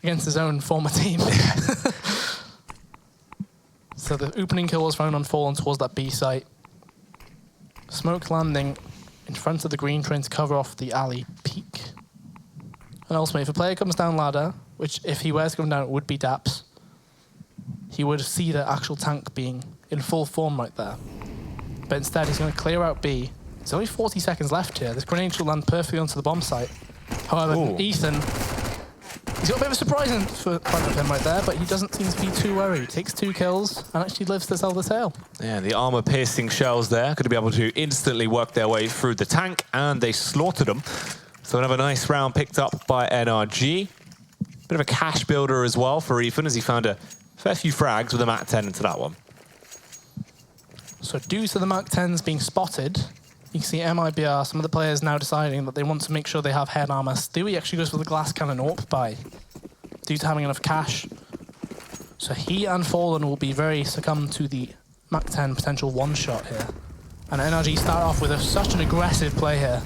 Against his own former team. So the opening kill was found on Fallen towards that B site. Smoke landing in front of the green, trying to cover off the alley peak. And ultimately, if a player comes down ladder, which if he were to come down, it would be Daps, he would see the actual tank being in full form right there. But instead, he's going to clear out B. There's only 40 seconds left here. This grenade should land perfectly onto the bomb site. However, Ethan, he's got a bit of a surprise in front of him right there, but he doesn't seem to be too worried. He takes 2 kills and actually lives to tell the tale. Yeah, the armor-piercing shells there could be able to instantly work their way through the tank, and they slaughtered them. So another nice round picked up by NRG. Bit of a cash builder as well for Ethan, as he found a fair few frags with a MAC-10 into that one. So due to the MAC-10s being spotted, you can see MIBR, some of the players now deciding that they want to make sure they have head armor. Stewie actually goes for the glass cannon AWP buy, due to having enough cash. So he and Fallen will be very succumbed to the MAC-10 potential one-shot here. And NRG start off with such an aggressive play here.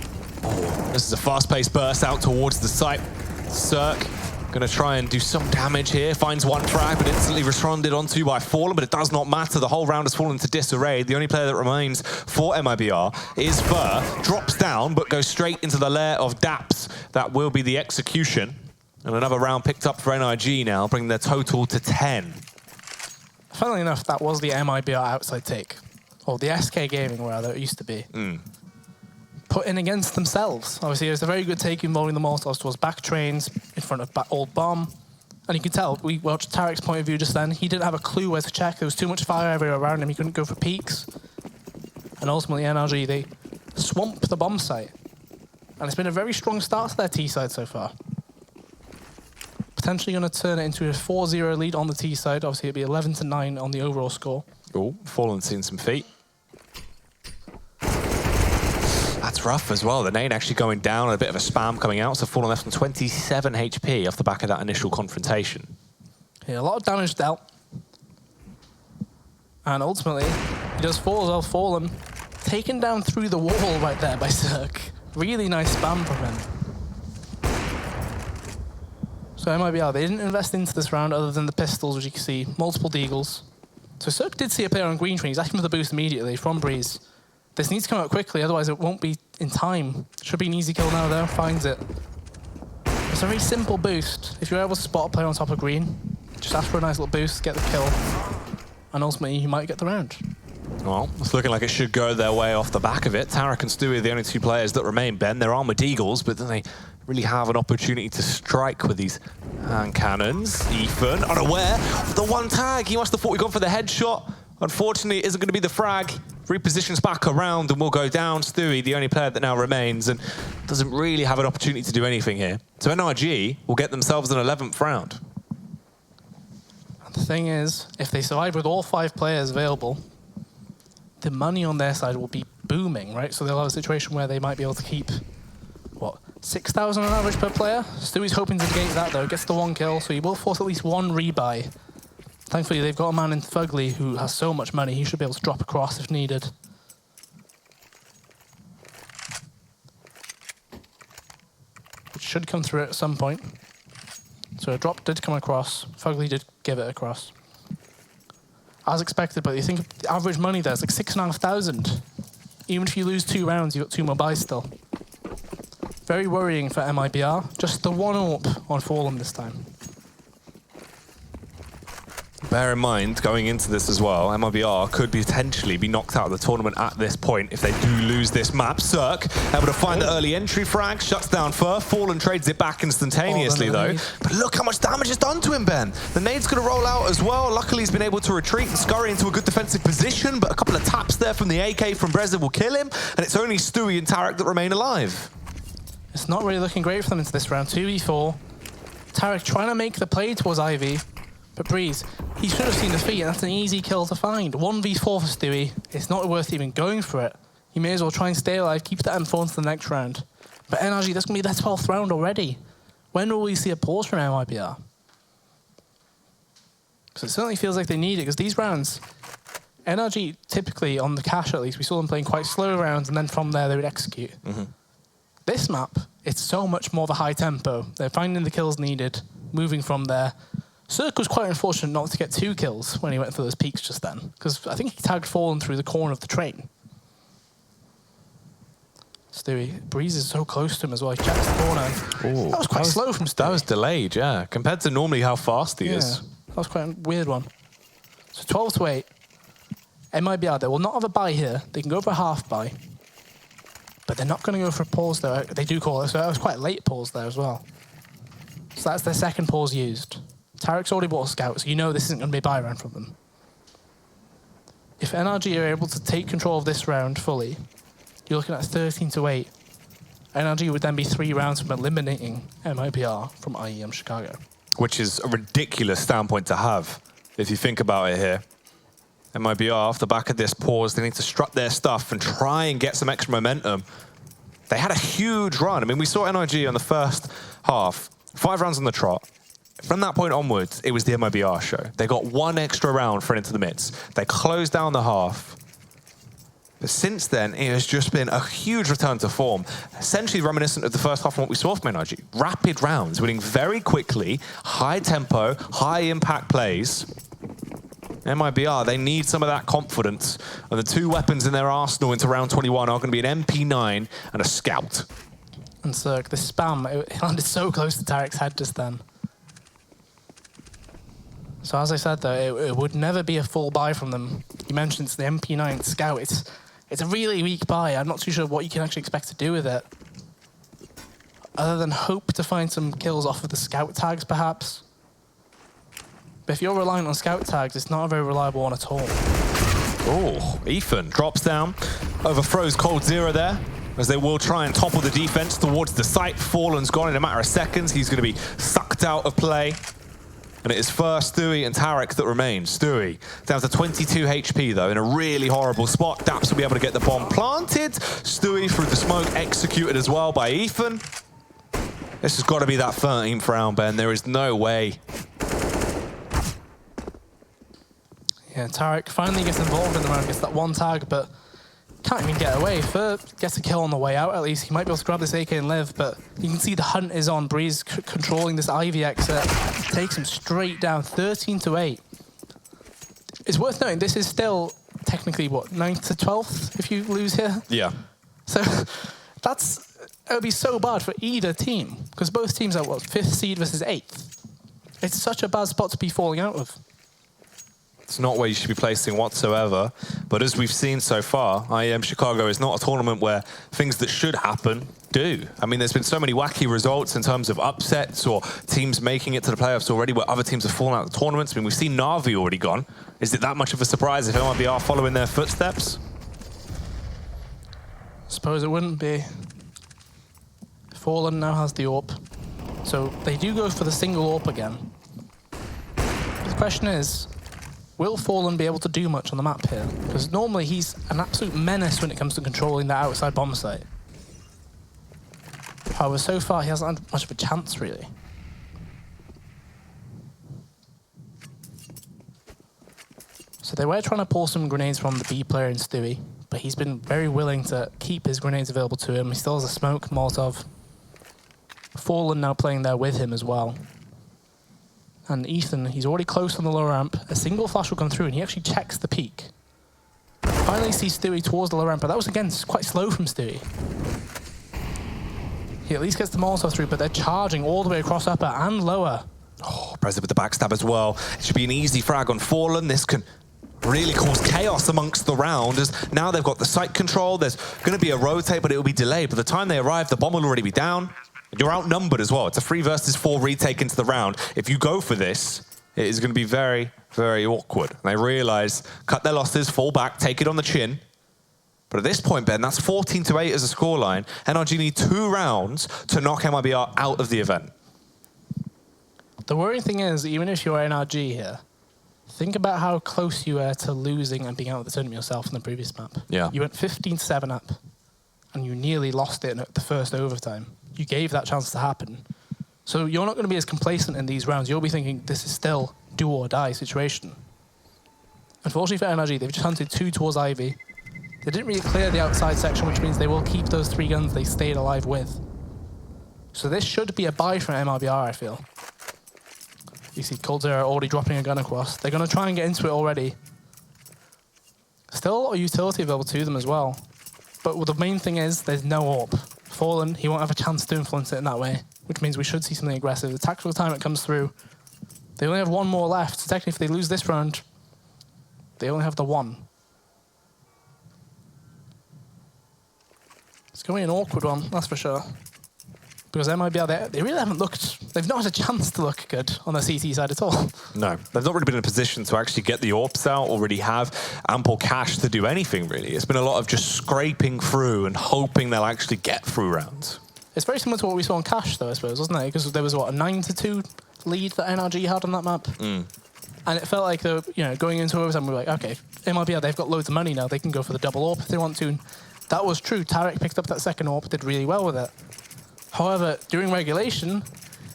Oh, this is a fast-paced burst out towards the site. Cirque gonna try and do some damage here. Finds one frag, but instantly responded onto by Fallen, but it does not matter. The whole round has fallen into disarray. The only player that remains for MIBR is Fur. Drops down, but goes straight into the lair of Daps. That will be the execution. And another round picked up for NRG now, bringing their total to 10. Funnily enough, that was the MIBR outside take. Or the SK Gaming, rather, it used to be. Put in against themselves. Obviously, it was a very good take involving the Molotovs towards back trains in front of old bomb. And you can tell, we watched Tarek's point of view just then. He didn't have a clue where to check. There was too much fire everywhere around him. He couldn't go for peaks. And ultimately, NRG, they swamp the bomb site. And it's been a very strong start to their T side so far. Potentially going to turn it into a 4-0 lead on the T side. Obviously, it'll be 11-9 on the overall score. Oh, Fallen's seen some feet. That's That's rough as well. The nade actually going down, a bit of a spam coming out, so Fallen left on 27 HP off the back of that initial confrontation. Yeah, a lot of damage dealt. And ultimately, he does fall as well. Fallen taken down through the wall right there by Cirque. Really nice spam from him. So MIBR, they didn't invest into this round other than the pistols, which you can see, multiple deagles. So Cirque did see a player on green screen. He's asking for the boost immediately from Breeze. This needs to come out quickly, otherwise it won't be in time. Should be an easy kill now though, finds it. It's a very simple boost. If you're able to spot a player on top of green, just ask for a nice little boost, get the kill, and ultimately you might get the round. Well, it's looking like it should go their way off the back of it. Tarek and Stewie are the only two players that remain, Ben. They're armored eagles, but then they really have an opportunity to strike with these hand cannons. Ethan, unaware of the one tag. He must have thought he gone for the headshot. Unfortunately, it isn't going to be the frag. Repositions back around and will go down. Stewie, the only player that now remains, and doesn't really have an opportunity to do anything here. So NRG will get themselves an 11th round. The thing is, if they survive with all 5 players available, the money on their side will be booming, right? So they'll have a situation where they might be able to keep, what, 6,000 on average per player? Stewie's hoping to negate that though, gets the 1 kill, so he will force at least 1 rebuy. Thankfully, they've got a man in Fugly who has so much money, he should be able to drop across if needed. Which should come through at some point. So a drop did come across, Fugly did give it across. As expected, but you think the average money there is like 6,500. Even if you lose 2 rounds, you've got 2 more buys still. Very worrying for MIBR. Just the 1 AWP on Fallen this time. Bear in mind, going into this as well, MIBR could potentially be knocked out of the tournament at this point if they do lose this map. Cirque able to find the early entry frag, shuts down Fur. Fallen trades it back instantaneously though. But look how much damage is done to him, Ben. The nade's going to roll out as well. Luckily, he's been able to retreat and scurry into a good defensive position, but a couple of taps there from the AK from Breza will kill him, and it's only Stewie and Tarek that remain alive. It's not really looking great for them into this round. 2v4. Tarek trying to make the play towards Ivy. But Breeze, he should have seen the feet, and that's an easy kill to find. 1v4 for Stewie. It's not worth even going for it. You may as well try and stay alive, keep that M4 into the next round. But NRG, that's going to be their 12th round already. When will we see a pause from MIBR? Because it certainly feels like they need it, because these rounds, NRG typically, on the cash at least, we saw them playing quite slow rounds, and then from there they would execute. This map, it's so much more of a high tempo. They're finding the kills needed, moving from there. Cirque was quite unfortunate not to get 2 kills when he went for those peaks just then, because I think he tagged Fallen through the corner of the train. Stewie, Breeze is so close to him as well. He checks the corner. Ooh, that was quite slow from Stewie. That was delayed, yeah, compared to normally how fast he is. That was quite a weird one. So 12 to 8. MIBR, they will not have a buy here. They can go for a half buy. But they're not going to go for a pause though. They do call it, so that was quite a late pause there as well. So that's their second pause used. Tarek's already bought a scout, so you know this isn't going to be a buy round from them. If NRG are able to take control of this round fully, you're looking at 13 to 8. NRG would then be 3 rounds from eliminating MIBR from IEM Chicago. Which is a ridiculous standpoint to have, if you think about it here. MIBR, off the back of this pause, they need to strut their stuff and try and get some extra momentum. They had a huge run. I mean, we saw NRG on the first half, 5 rounds on the trot. From that point onwards, it was the MIBR show. They got 1 extra round for into the midst. They closed down the half. But since then, it has just been a huge return to form, essentially reminiscent of the first half of what we saw from NRG. Rapid rounds, winning very quickly, high tempo, high impact plays. MIBR, they need some of that confidence. And the 2 weapons in their arsenal into round 21 are going to be an MP9 and a scout. And Cirque, the spam, it landed so close to Tarek's head just then. So as I said though, it would never be a full buy from them. You mentioned it's the MP9 Scout. It's a really weak buy. I'm not too sure what you can actually expect to do with it. Other than hope to find some kills off of the Scout tags, perhaps. But if you're relying on Scout tags, it's not a very reliable one at all. Oh, Ethan drops down, overthrows Cold Zero there, as they will try and topple the defense towards the site. Fallen's gone in a matter of seconds. He's going to be sucked out of play. And it is first Stewie and Tarek that remain. Stewie down to 22 HP though, in a really horrible spot. Daps will be able to get the bomb planted. Stewie through the smoke, executed as well by Ethan. This has got to be that 13th round, Ben. There is no way. Yeah, Tarek finally gets involved in the round, gets that one tag, but can't even get away. Fur gets a kill on the way out, at least. He might be able to grab this AK and live, but you can see the hunt is on. Breeze controlling this Ivy exit. Takes him straight down, 13-8. It's worth noting, this is still technically, what, 9th to 12th if you lose here? Yeah. So it would be so bad for either team, because both teams are, what, 5th seed versus 8th? It's such a bad spot to be falling out of. It's not where you should be placing whatsoever. But as we've seen so far, IEM Chicago is not a tournament where things that should happen do. I mean, there's been so many wacky results in terms of upsets or teams making it to the playoffs already where other teams have fallen out of the tournaments. I mean, we've seen Na'Vi already gone. Is it that much of a surprise if MIBR following their footsteps? Suppose it wouldn't be. Fallen now has the AWP. So they do go for the single AWP again. But the question is, will Fallen be able to do much on the map here? Because normally he's an absolute menace when it comes to controlling that outside bomb site. However, so far he hasn't had much of a chance, really. So they were trying to pull some grenades from the B player in Stewie, but he's been very willing to keep his grenades available to him. He still has a smoke, Molotov. Fallen now playing there with him as well. And Ethan, he's already close on the lower ramp. A single flash will come through, and he actually checks the peak. Finally sees Stewie towards the lower ramp, but that was, again, quite slow from Stewie. He at least gets the Molotov through, but they're charging all the way across upper and lower. Oh, Breza with the backstab as well. It should be an easy frag on Fallen. This can really cause chaos amongst the round, as now they've got the site control. There's going to be a rotate, but it will be delayed. By the time they arrive, the bomb will already be down. You're outnumbered as well. It's a 3 versus 4 retake into the round. If you go for this, it is going to be very, very awkward. And they realize, cut their losses, fall back, take it on the chin. But at this point, Ben, that's 14-8 as a scoreline. NRG need 2 rounds to knock MIBR out of the event. The worrying thing is, even if you're NRG here, think about how close you were to losing and being out of the tournament yourself in the previous map. Yeah. You went 15-7 up, and you nearly lost it at the first overtime. You gave that chance to happen. So you're not going to be as complacent in these rounds. You'll be thinking this is still do or die situation. Unfortunately for NRG, they've just hunted 2 towards Ivy. They didn't really clear the outside section, which means they will keep those 3 guns they stayed alive with. So this should be a buy from MIBR, I feel. You see Coldzera already dropping a gun across. They're going to try and get into it already. Still a lot of utility available to them as well. But the main thing is there's no AWP. Fallen, he won't have a chance to influence it in that way, which means we should see something aggressive. The tactical time it comes through, they only have 1 more left. So technically, if they lose this round, they only have the 1. It's going to be an awkward one, that's for sure. Because MIBR, they really haven't looked, they've not had a chance to look good on the CT side at all. No, they've not really been in a position to actually get the AWPs out or really have ample cash to do anything, really. It's been a lot of just scraping through and hoping they'll actually get through rounds. It's very similar to what we saw in Cash, though, I suppose, wasn't it? Because there was, what, a 9-2 lead that NRG had on that map? And it felt like, they were, going into overtime, we were like, okay, MIBR, they've got loads of money now. They can go for the double AWP if they want to. And that was true. Tarek picked up that second AWP, did really well with it. However, during regulation,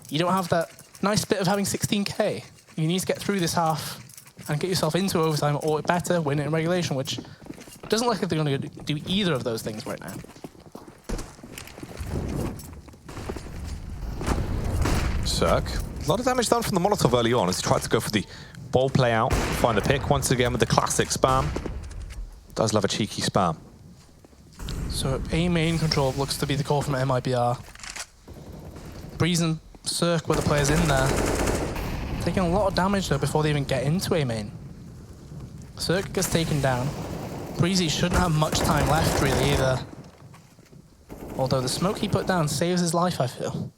you don't have that nice bit of having 16k. You need to get through this half and get yourself into overtime, or better, win it in regulation, which doesn't look like they're going to do either of those things right now. Cirque. A lot of damage done from the Molotov early on as he tried to go for the ball play out, find the pick once again with the classic spam. Does love a cheeky spam. So A main control looks to be the call from MIBR. Breeze and Cirque were the players in there. Taking a lot of damage though before they even get into A main. Cirque gets taken down. Breezy shouldn't have much time left really either. Although the smoke he put down saves his life, I feel.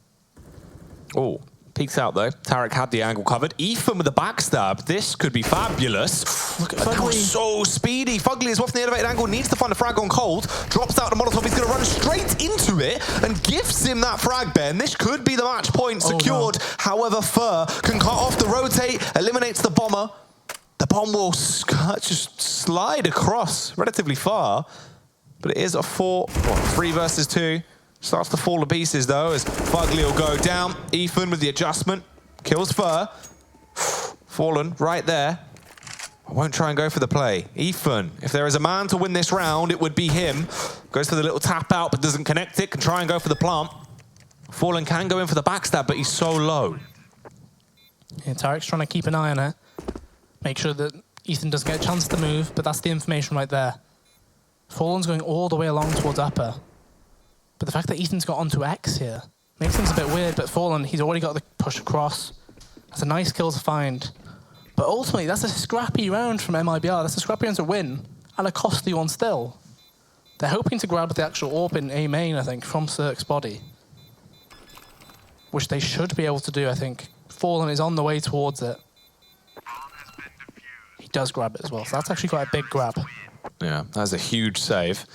Oh, Peeks out though. Tarek had the angle covered. Ethan with the backstab. This could be fabulous. Look at That Fugly. was so speedy. Fugly is off the elevated angle, needs to find a frag on cold. Drops out the Molotov. He's going to run straight into it and gives him that frag, Ben. This could be the match point secured. No. However, Fur can cut off the rotate, eliminates the bomber. The bomb will just slide across relatively far, but it is a 3 versus 2. Starts to fall to pieces though, as Fugly will go down. Ethan with the adjustment, kills Fur. Fallen right there. I won't try and go for the play. Ethan, if there is a man to win this round, it would be him. Goes for the little tap out, but doesn't connect it. Can try and go for the plant. Fallen can go in for the backstab, but he's so low. Yeah, Tarek's trying to keep an eye on it. Make sure that Ethan doesn't get a chance to move, but that's the information right there. Fallen's going all the way along towards upper. But the fact that Ethan's got onto X here makes things a bit weird, but Fallen, he's already got the push across. That's a nice kill to find. But ultimately, that's a scrappy round from MIBR. That's a scrappy round to win, and a costly one still. They're hoping to grab the actual orb in A main, I think, from Cirque's body. Which they should be able to do, I think. Fallen is on the way towards it. He does grab it as well, so that's actually quite a big grab. Yeah, that's a huge save.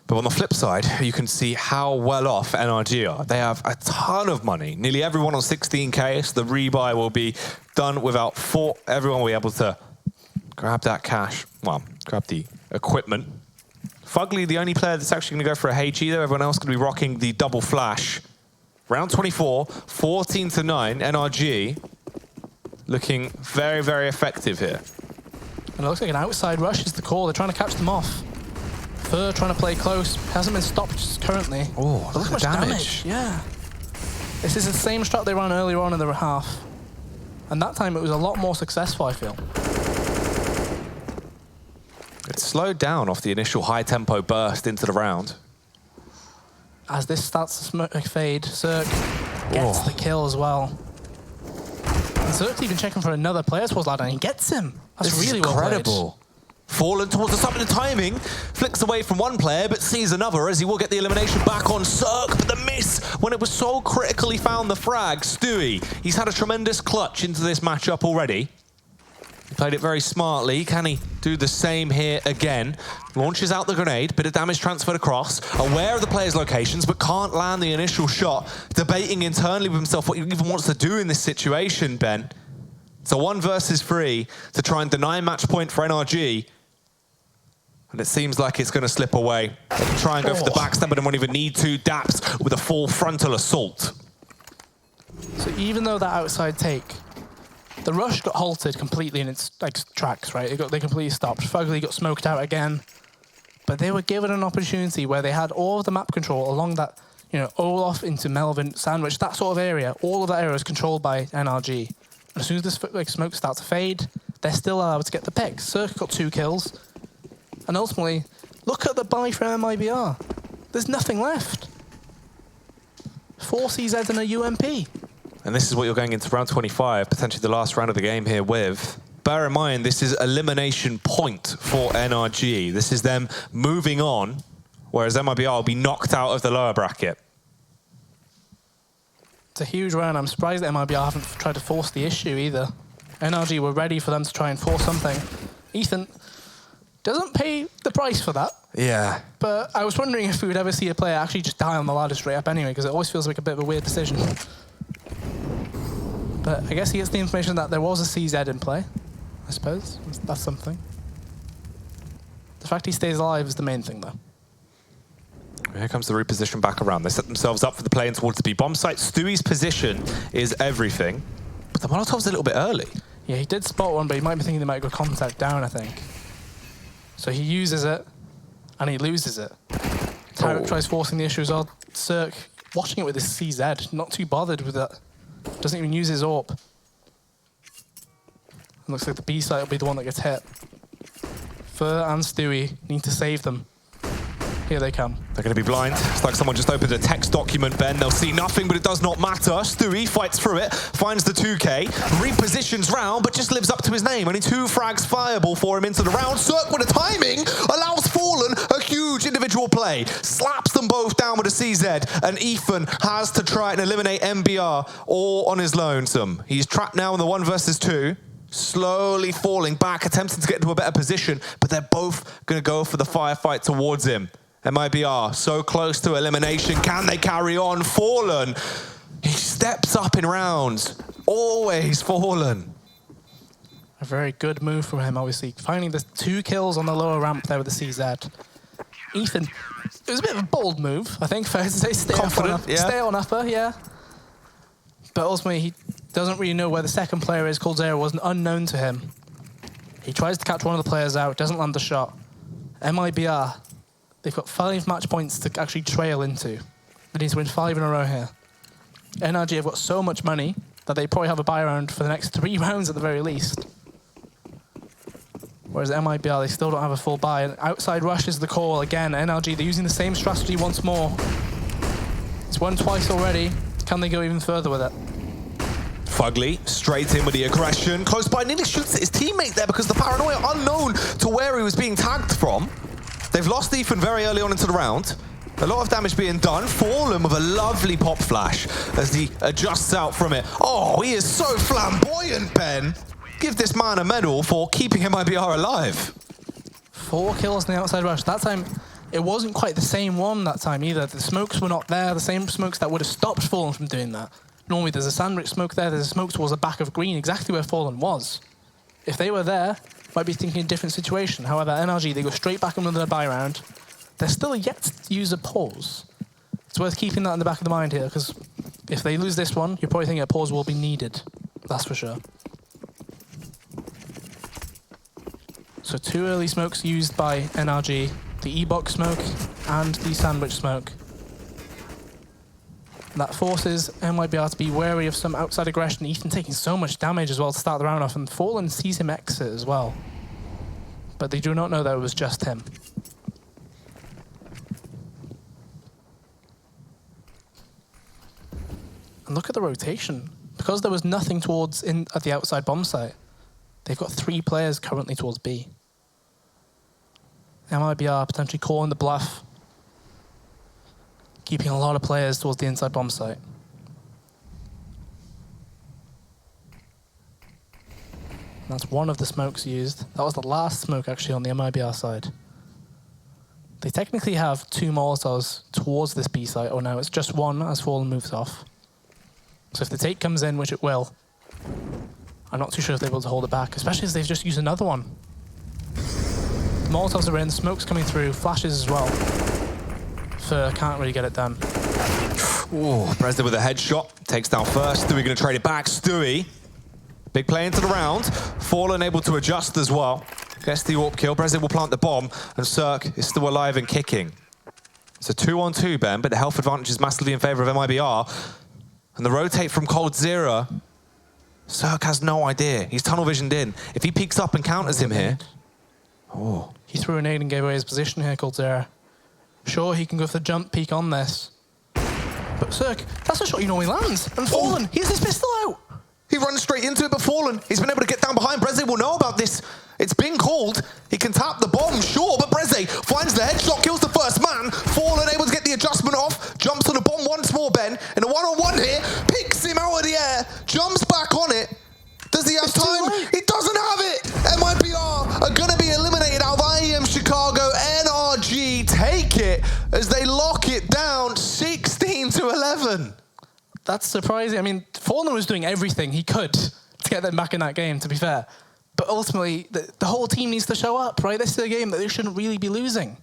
But on the flip side, you can see how well off NRG are. They have a ton of money. Nearly everyone on 16K, so the rebuy will be done without fault. Everyone will be able to grab that cash. Well, grab the equipment. Fugly, the only player that's actually going to go for a HE, though. Everyone else going to be rocking the double flash. Round 24, 14-9, NRG looking very, very effective here. And it looks like an outside rush is the call. They're trying to catch them off. Fur trying to play close. Hasn't been stopped currently. Oh, look at the damage. Yeah. This is the same strat they ran earlier on in the half. And that time it was a lot more successful, I feel. It slowed down off the initial high-tempo burst into the round. As this starts to fade, Cirque gets the kill as well. And Cirque's even checking for another player towards ladder, and he gets him. That's really well played. Incredible. Fallen towards the top of the timing, flicks away from one player, but sees another as he will get the elimination back on Cirque, but the miss when it was so critical he found the frag. Stewie, he's had a tremendous clutch into this matchup already. He played it very smartly. Can he do the same here again? Launches out the grenade, bit of damage transferred across, aware of the player's locations, but can't land the initial shot, debating internally with himself what he even wants to do in this situation, Ben. It's a 1 versus 3 to try and deny match point for NRG. And it seems like it's going to slip away. They can try and go for the backstab, but they won't even need to. Daps with a full frontal assault. So even though that outside take, the rush got halted completely in its tracks, right? They completely stopped. Fugly got smoked out again. But they were given an opportunity where they had all of the map control along that, you know, Olaf into Melvin, Sandwich, that sort of area. All of that area is controlled by NRG. And as soon as this smoke starts to fade, they're still allowed to get the pick. Cirque got 2 kills. And ultimately, look at the buy from MIBR. There's nothing left. 4 CZs and a UMP. And this is what you're going into round 25, potentially the last round of the game here with. Bear in mind, this is elimination point for NRG. This is them moving on, whereas MIBR will be knocked out of the lower bracket. It's a huge round. I'm surprised that MIBR haven't tried to force the issue either. NRG were ready for them to try and force something. Ethan doesn't pay the price for that. Yeah. But I was wondering if we would ever see a player actually just die on the ladder straight up anyway, because it always feels like a bit of a weird decision. But I guess he gets the information that there was a CZ in play, I suppose. That's something. The fact he stays alive is the main thing, though. Here comes the reposition back around. They set themselves up for the play in towards the B-bomb site. Stewie's position is everything. But the Molotov's a little bit early. Yeah, he did spot one, but he might be thinking they might go contact down, I think. So he uses it, and he loses it. Tarek tries forcing the issue as well. Cirque watching it with his CZ, not too bothered with that. Doesn't even use his AWP. It looks like the B site will be the one that gets hit. Fur and Stewie need to save them. Here they come. They're going to be blind. It's like someone just opened a text document, Ben. They'll see nothing, but it does not matter. Stewie fights through it, finds the 2K, repositions round, but just lives up to his name. Only 2 frags fireable for him into the round. Cirque with the timing allows Fallen a huge individual play. Slaps them both down with a CZ, and Ethan has to try and eliminate MBR all on his lonesome. He's trapped now in the 1 versus 2. Slowly falling back, attempting to get into a better position, but they're both going to go for the firefight towards him. MIBR so close to elimination. Can they carry on? Fallen. He steps up in rounds. Always Fallen. A very good move from him, obviously. Finding the 2 kills on the lower ramp there with the CZ. Ethan, it was a bit of a bold move, I think, fair to say. Stay on upper, yeah. But ultimately, he doesn't really know where the second player is. Coldzera was unknown to him. He tries to catch one of the players out, doesn't land the shot. MIBR, they've got 5 match points to actually trail into. They need to win 5 in a row here. NRG have got so much money that they probably have a buy round for the next 3 rounds at the very least. Whereas MIBR, they still don't have a full buy. And outside rush is the call again. NRG, they're using the same strategy once more. It's won twice already. Can they go even further with it? Fugly, straight in with the aggression. Close by, nearly shoots at his teammate there because the paranoia unknown to where he was being tagged from. They've lost Ethan very early on into the round. A lot of damage being done. Fallen with a lovely pop flash as he adjusts out from it. Oh, he is so flamboyant, Ben. Give this man a medal for keeping MIBR alive. 4 kills in the outside rush. That time, it wasn't quite the same one that time either. The smokes were not there, the same smokes that would have stopped Fallen from doing that. Normally there's a sandwich smoke there, there's a smoke towards the back of green, exactly where Fallen was. If they were there, might be thinking a different situation. However, NRG, they go straight back into their buy round. They're still yet to use a pause. It's worth keeping that in the back of the mind here, because if they lose this one, you're probably thinking a pause will be needed. That's for sure. So 2 early smokes used by NRG, the E-box smoke and the sandwich smoke. That forces MIBR to be wary of some outside aggression. Ethan taking so much damage as well to start the round off, and Fallen sees him exit as well. But they do not know that it was just him. And look at the rotation. Because there was nothing towards at the outside bomb site, they've got 3 players currently towards B. MIBR potentially calling the bluff, keeping a lot of players towards the inside bomb site. And that's one of the smokes used. That was the last smoke actually on the MIBR side. They technically have 2 Molotovs towards this B site. Oh no, it's just 1 as Fallen moves off. So if the take comes in, which it will, I'm not too sure if they're able to hold it back, especially as they've just used another one. The Molotovs are in, smoke's coming through, flashes as well. Fur can't really get it done. Ooh, Bresda with a headshot, takes down first. Stewie going to trade it back. Stewie, big play into the round. Fallen able to adjust as well. Gets the AWP kill. Bresda will plant the bomb, and Cirque is still alive and kicking. It's a 2-on-2, Ben, but the health advantage is massively in favor of MIBR. And the rotate from Coldzera, Cirque has no idea. He's tunnel visioned in. If he peeks up and counters him here. Oh. He threw a nade and gave away his position here, Coldzera. Sure, he can go for the jump peek on this. But Cirque, that's a shot you know he lands. And Fallen, he has his pistol out. He runs straight into it, but Fallen, he's been able to get down behind. Breze will know about this. It's been called. He can tap the bomb, sure, but Breze finds the headshot, kills the first man. Fallen able to get the adjustment off, jumps on the bomb once more, Ben. In a one-on-one here, picks him out of the air, jumps back on it. Does he have time? He doesn't have it. MIBR are going to be eliminated out of IEM Chicago. NRG take it as they lock it down 16-11. That's surprising. I mean, Fallen was doing everything he could to get them back in that game, to be fair. But ultimately, the whole team needs to show up, right? This is a game that they shouldn't really be losing.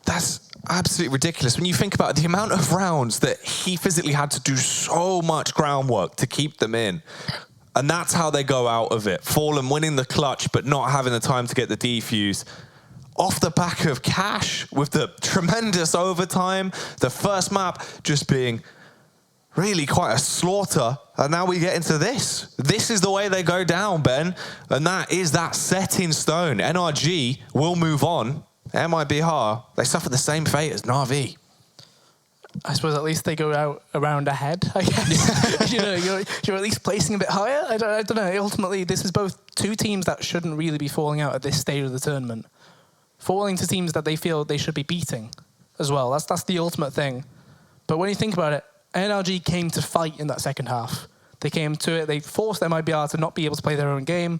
That's absolutely ridiculous. When you think about the amount of rounds that he physically had to do so much groundwork to keep them in. And that's how they go out of it. Fallen winning the clutch, but not having the time to get the defuse. Off the back of Cash with the tremendous overtime. The first map just being really quite a slaughter. And now we get into this. This is the way they go down, Ben. And that is that set in stone. NRG will move on. MIBR, they suffered the same fate as Na'Vi. I suppose at least they go out around ahead, I guess. You're at least placing a bit higher. I don't know. Ultimately, this is both two teams that shouldn't really be falling out at this stage of the tournament. Falling to teams that they feel they should be beating as well. That's the ultimate thing. But when you think about it, NRG came to fight in that second half. They came to it. They forced MIBR to not be able to play their own game.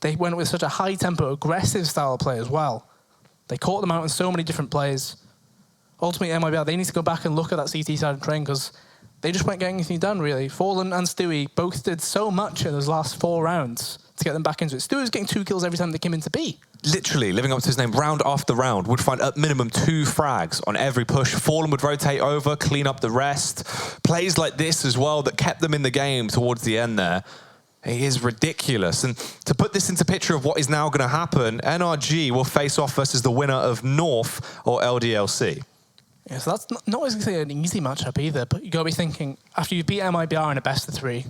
They went with such a high-tempo, aggressive style of play as well. They caught them out in so many different plays. Ultimately, MIBR, they need to go back and look at that CT side of the train because they just weren't getting anything done, really. Fallen and Stewie both did so much in those last 4 rounds to get them back into it. Stewie was getting 2 kills every time they came into B. Literally, living up to his name, round after round, would find at minimum 2 frags on every push. Fallen would rotate over, clean up the rest. Plays like this as well that kept them in the game towards the end there. It is ridiculous. And to put this into picture of what is now going to happen, NRG will face off versus the winner of North or LDLC. Yeah, so that's not exactly an easy matchup either, but you got to be thinking, after you beat MIBR in a best of 3,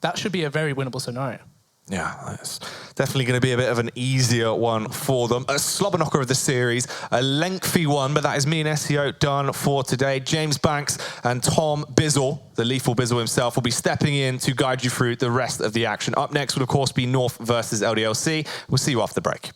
that should be a very winnable scenario. Yeah, that's definitely going to be a bit of an easier one for them. A slobber knocker of the series, a lengthy one, but that is me and SEO done for today. James Banks and Tom Bizzle, the lethal Bizzle himself, will be stepping in to guide you through the rest of the action. Up next will, of course, be North versus LDLC. We'll see you after the break.